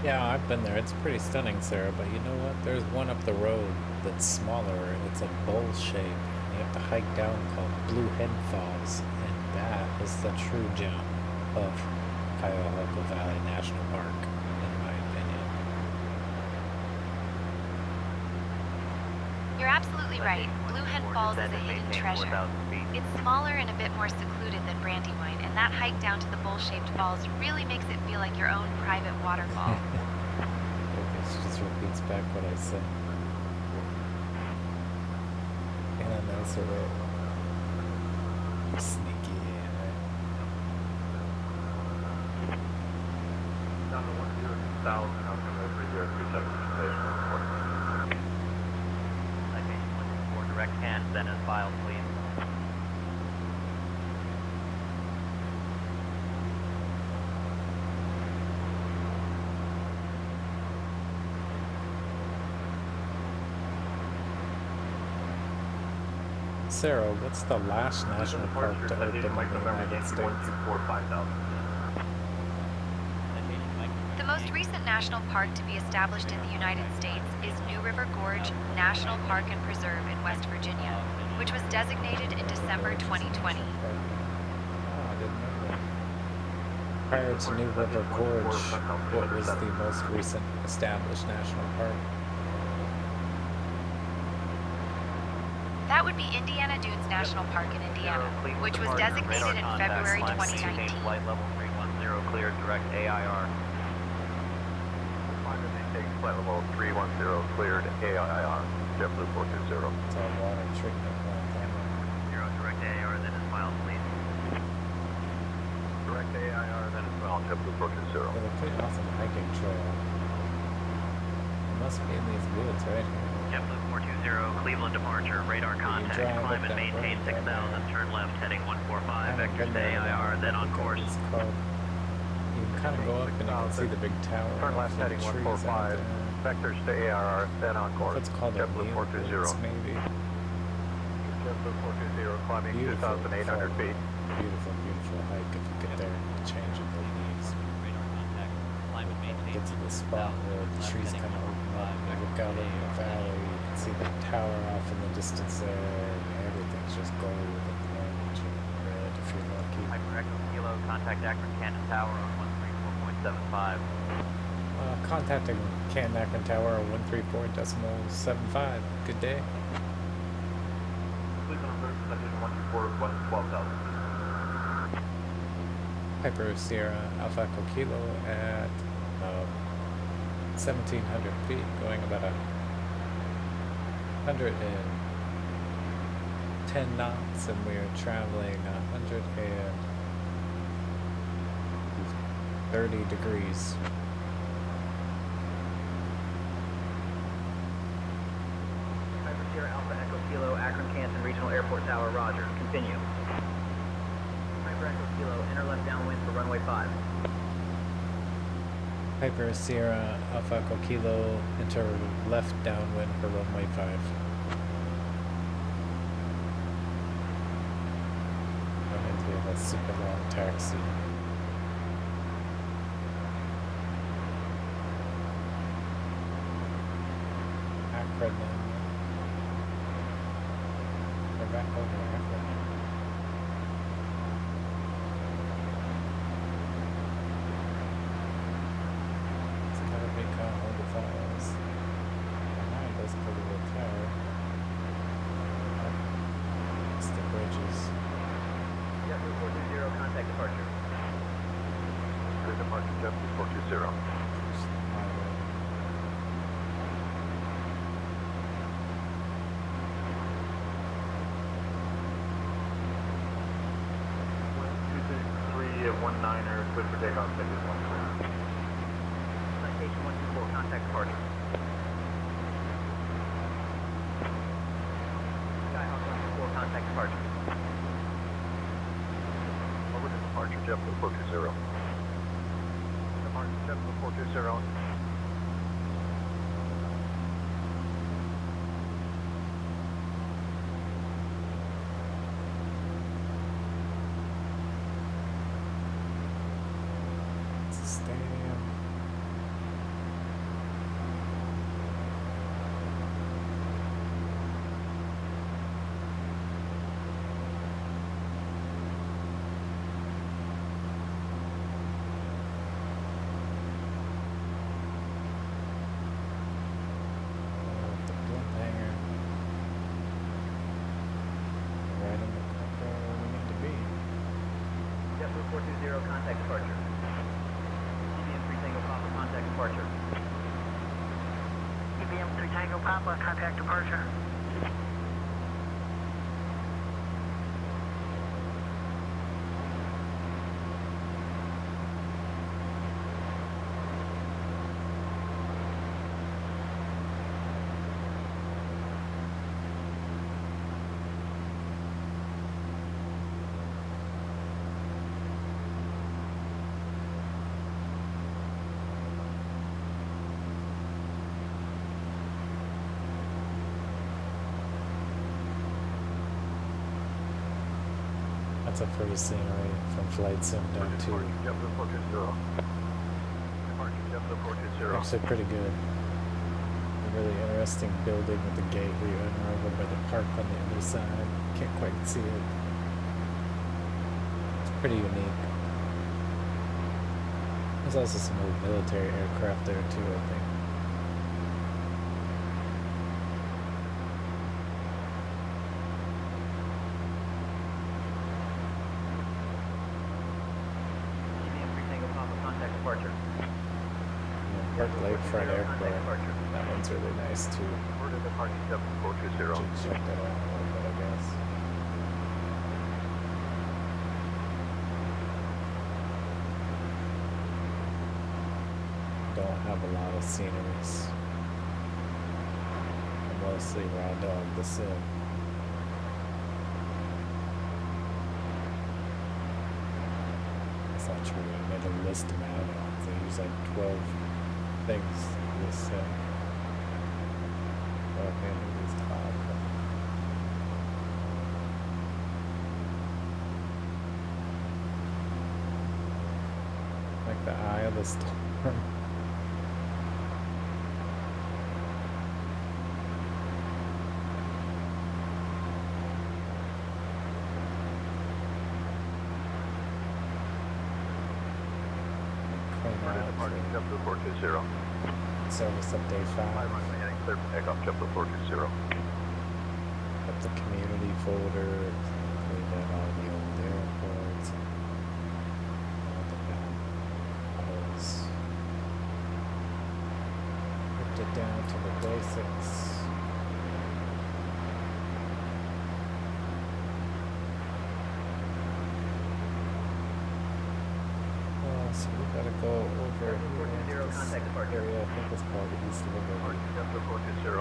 Yeah, I've been there. It's pretty stunning, Sarah, but you know what? There's one up the road that's smaller, and it's a bowl shape. You have to hike down called Blue Head Falls, and that is the true gem of Cuyahoga Valley National Park, in my opinion. You're absolutely right. Blue Head Falls is a hidden treasure. It's smaller and a bit more secluded than Brandywine, and that hike down to the bowl-shaped falls really makes it feel like your own private waterfall. Okay, she just repeats back what I said. And that's a bit sneaky, right? Down to 1,000, I'm going to 3037 Citation 124, direct hand, then as filed, please. Sarah, what's the last national park to open in the United States? The most recent national park to be established in the United States is New River Gorge National Park and Preserve in West Virginia, which was designated in December 2020. Oh, I didn't know that. Prior to New River Gorge, what was the most recent established national park? That would be Indiana Dunes National Park in Indiana, which was designated in February 2019. Flight level 310, cleared direct AIR. Flight level 310, cleared AIR. JetBlue 420. It's all water treatment plant. Direct AIR, then as filed, please. Direct AIR, then as well. JetBlue 420. There's a pretty awesome hiking trail. It must be in these woods, right? JetBlue 420, Cleveland departure, radar contact, climb and maintain 6,000, turn left, heading 145, vectors to AIR, then on course. It's called, you can kind of go up and you can see the big tower. Turn left, heading 145, vectors to AIR, then on course. It's called a JetBlue 420. maybe. JetBlue 420, climbing 2,800 feet. Beautiful, beautiful hike if you get there and change of the leaves. Get to the spot where the trees kind of open up and you look out over the valley. You can see the tower off in the distance there, and everything's just gold and orange and red if you're lucky. Hyper Echo Kilo, contact Akron-Canton Tower on 134.75. Contacting Canton Akron Tower 134.75. Good day. Cleveland River, citation 124, 12,000. Hyper Sierra Alpha Echo Kilo at 1,700 feet, going about 110 knots, and we're traveling 130 degrees. Hyper Sierra Alpha Echo Kilo, Akron-Canton Regional Airport Tower, roger. Continue. Hyper Echo Kilo, enter left downwind for runway 5. Hyper Sierra Alpha Echo Kilo, enter left downwind for runway 5. That means we have a super long taxi. Akron. We're back over Akron. departure JetBlue 420. At 19er, good for takeoff, ticket 1 clear. Citation 124, contact departure. Skyhawk 124, contact departure. Over to departure JetBlue 420. Departure JetBlue 420. Stadium. The blimp hangar. Right in the corner where we need to be. JetBlue 420, contact departure. TBM 3 Tango Papa, contact departure. EBM 3 Tango Papa, contact departure. That's a pretty scenery from Flight Sim down to. JetBlue 420. Departure JetBlue 420. Actually pretty good. A really interesting building with the gate where you enter over by the park on the other side. Can't quite see it. It's pretty unique. There's also some old military aircraft there too, I think. Burke Lakefront Airport. That one's really nice too. Over to departure JetBlue 420. Should check that out a little bit, I guess. Don't have a lot of sceneries. Mostly Raw Dog the Sim. That's not true. I made a list of add-ons. I use like 12 things to this sim. So I can do these top. Like the eye of the storm. Departure JetBlue 420. Service update 5. Runway heading clear for takeoff JetBlue 420. Up the community folder. Cleaned out all the old airports. All the battles. Ripped it down to the basics. So we gotta go over here into this area. I think it's called the East River. JetBlue 420.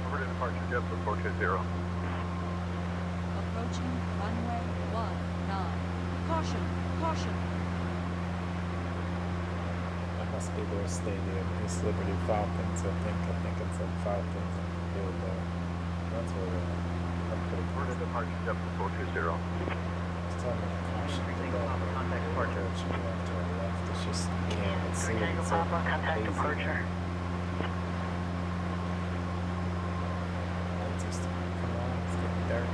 Over to departure JetBlue 420. Approaching runway 19. Caution, caution. That must be their stadium, East Liberty Falcons. I think it's a Falcons field there. That's where we're at. I'm pretty Over to departure JetBlue 420. It's telling me to caution to go contact departure. It should be off to our left. It's just you can't even see it. Tango It's so Papa, contact hazy. departure. Lights are starting to come on. It's getting dark.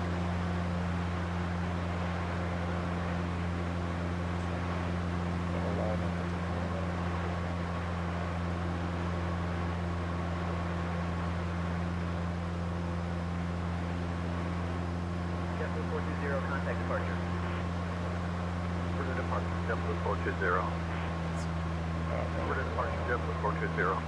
Gotta line up at the corner. JetBlue 420. Over to departure, JetBlue 420.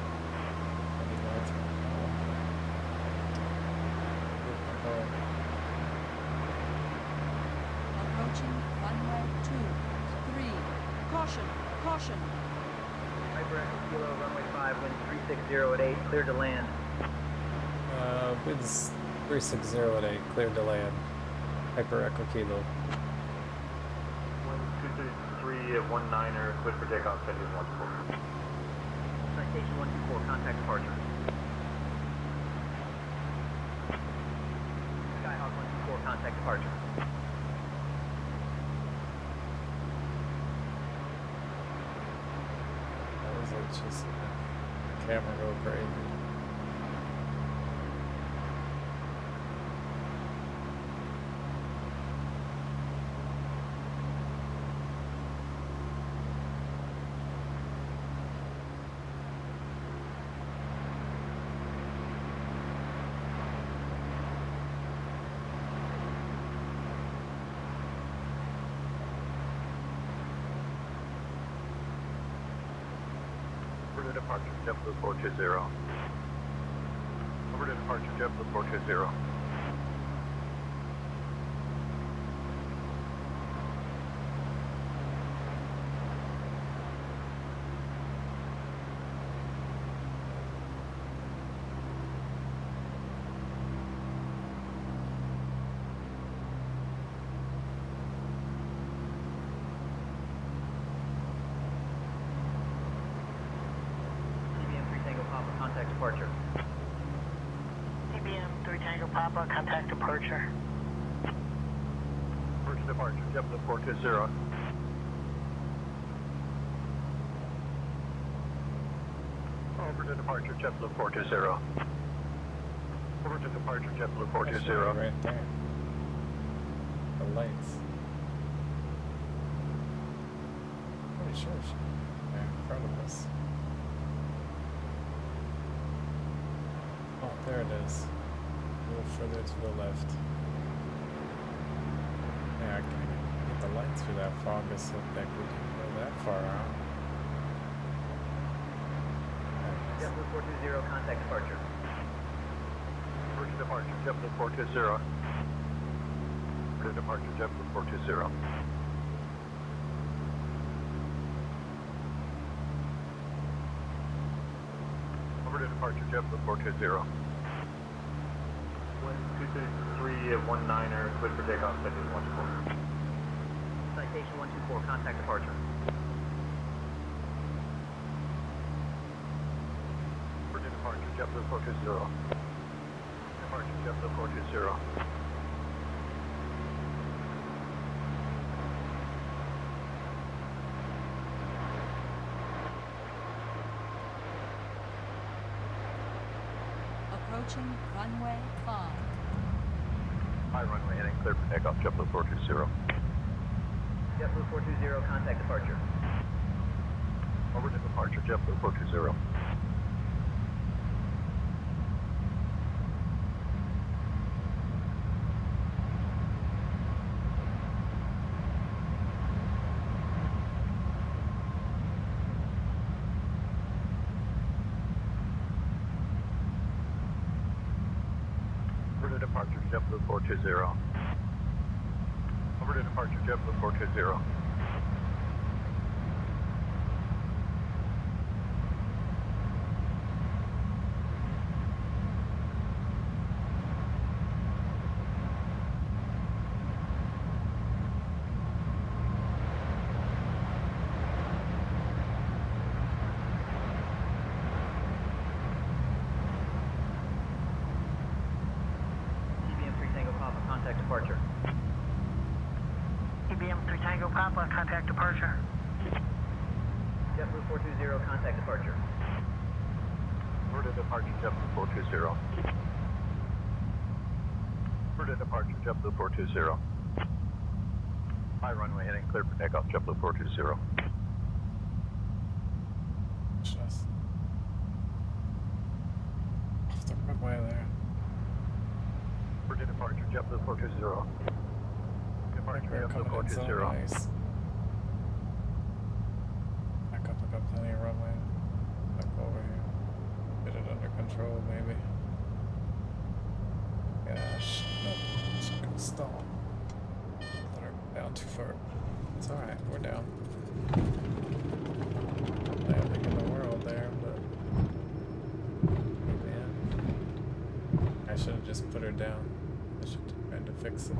Approaching runway 23. Caution, caution. Piper Echo Kilo, runway 5, wind 360 at 8, cleared to land. Winds 360 at 8, cleared to land. Hyper Echo Kilo. Wind 233 at 19er, cleared for takeoff, schedule 124. Citation 124, contact departure. Skyhawk 124, contact departure. That was it, just the camera go crazy. Over to departure, JetBlue 420. Over to departure, JetBlue 420. CBM 3 Tango Papa, contact departure. CBM 3 Tango Papa, contact departure. Over to departure, JetBlue 420. Over to departure, JetBlue 420. Over to departure, JetBlue 420. Right there. The lights. Pretty sure they're in front of us. Oh, there it is. A little further to the left. Yeah, I can't even get the lights through that fog. It looked like we didn't go that far out. There it is. JetBlue 420, contact departure. Over to departure, JetBlue 420. Over to departure, JetBlue 420. Over to departure, JetBlue 420. Wind 233 at 19er, cleared for takeoff, schedule 124. Citation 124, contact departure. Over to departure, JetBlue 420. Departure, JetBlue 420. Approaching runway 5. High runway heading clear for takeoff, JetBlue 420. JetBlue 420, contact departure. Over to departure, JetBlue 420. Over to departure, JetBlue 420. Over to departure, JetBlue 420. CBM 3 Tango Papa, contact departure. CBM 3 Tango Papa, contact departure. JetBlue 420, contact departure. Over to departure, JetBlue 420. Over to departure, JetBlue 420. High runway heading clear for takeoff, JetBlue 420. Just off the runway there. Over to departure, JetBlue 420. Departure, We're JetBlue coming in so 420. nice. control, maybe. Gosh, nope. It's gonna stall. Let her down too far. It's alright, we're down. Landing in the world there, but. Hey, man. I should have just put her down. I should have tried to fix it.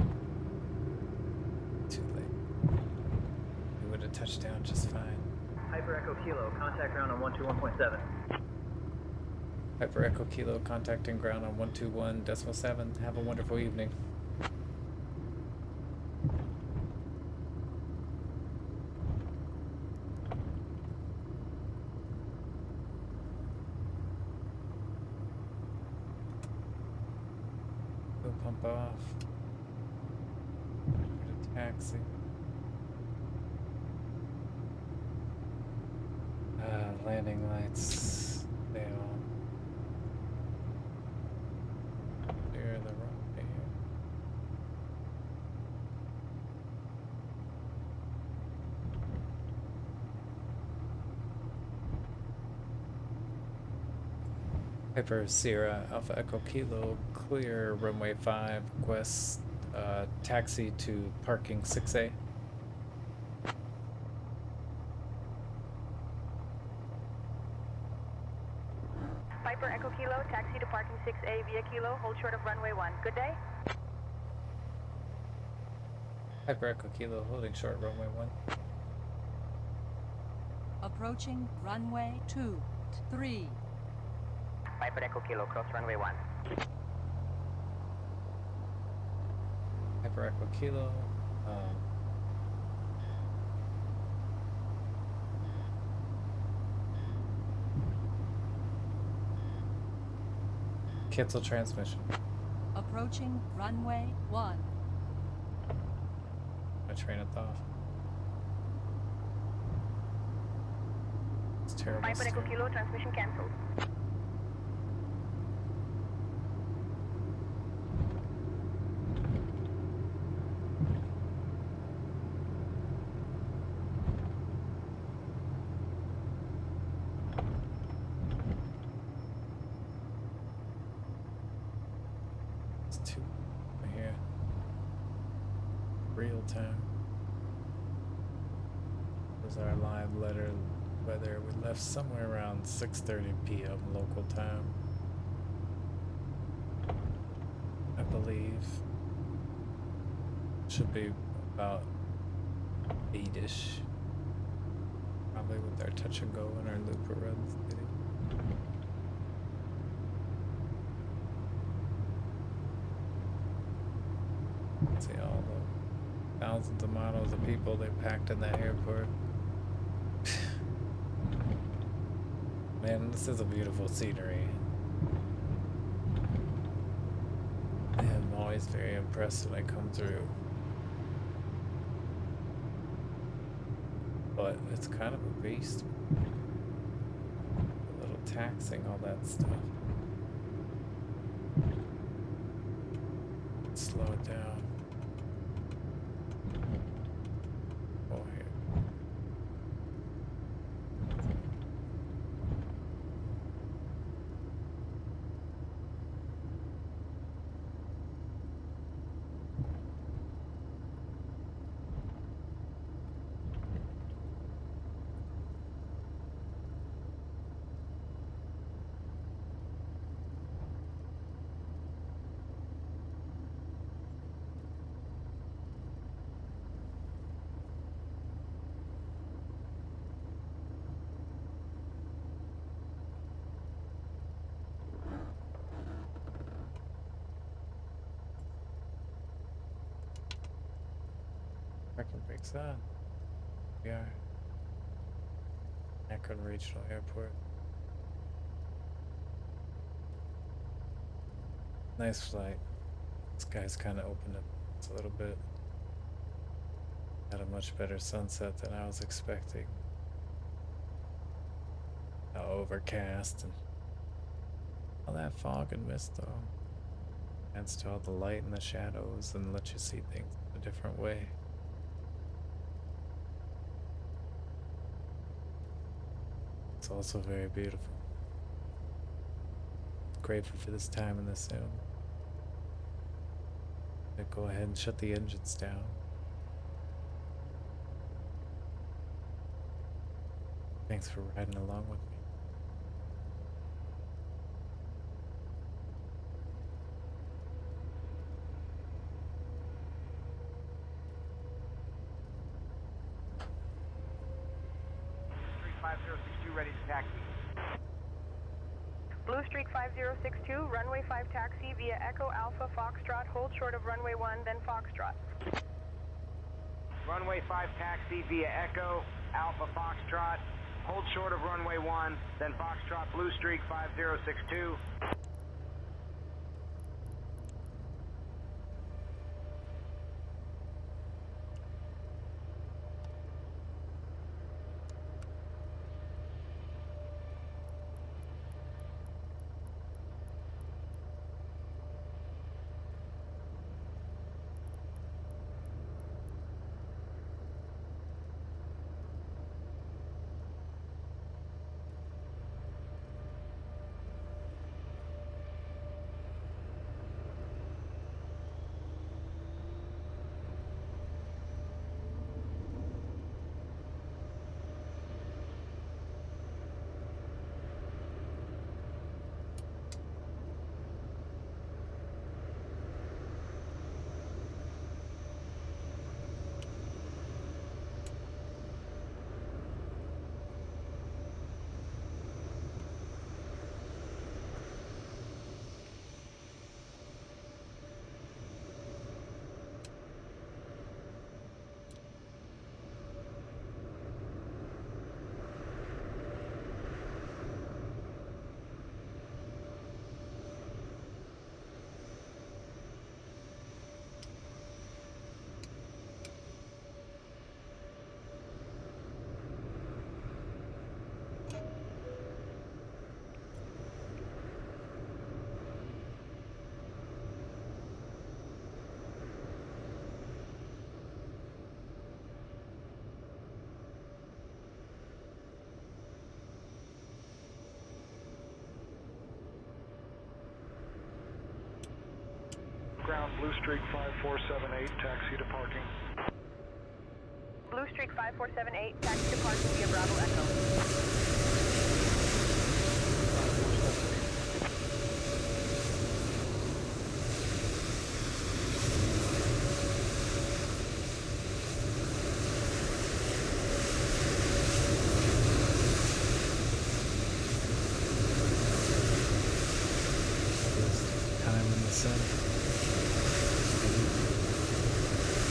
Too late. We would have touched down just fine. Hyper Echo Kilo, contact ground on 121.7. Hyper Echo Kilo contacting ground on 121.7. Have a wonderful evening. Go pump off. Get a taxi. Landing lights. They all. Clear the runway here. Hyper Sierra Alpha Echo Kilo, clear runway 5, request taxi to parking 6A. Piper Echo Kilo, taxi to parking 6A via Kilo, hold short of runway 1. Good day. Hyper Echo Kilo, holding short runway 1. Approaching runway 23. Piper Echo Kilo, cross runway 1. Hyper Echo Kilo, cancel transmission. Approaching runway 1. My train of thought. It's terrible. Piper Echo Kilo, transmission cancelled. Real time. Was our live letter weather. We left somewhere around 6:30 p.m. local time, I believe. Should be about 8-ish. Probably with our touch and go and our looper runs. See all the thousands of models of people they packed in that airport. Man, this is a beautiful scenery. I'm always very impressed when I come through. But it's kind of a beast. A little taxing, all that stuff. Slow it down. Parking brakes on. We are. Akron Regional Airport. Nice flight. Sky's kind of opened up a little bit. Had a much better sunset than I was expecting. Overcast and all that fog and mist though. Adds to all the light and the shadows and lets you see things a different way. It's also very beautiful. grateful for this time in the sim. Go ahead and shut the engines down. Thanks for riding along with me. Streak 5062 ready to taxi. Blue Streak 5062, runway 5 taxi via Echo Alpha Foxtrot, hold short of runway 1, then Foxtrot. Runway 5 taxi via Echo Alpha Foxtrot, hold short of runway 1, then Foxtrot Blue Streak 5062. Ground Blue Streak 5478, taxi to parking. Blue Streak 5478, taxi to parking via Bravo Echo.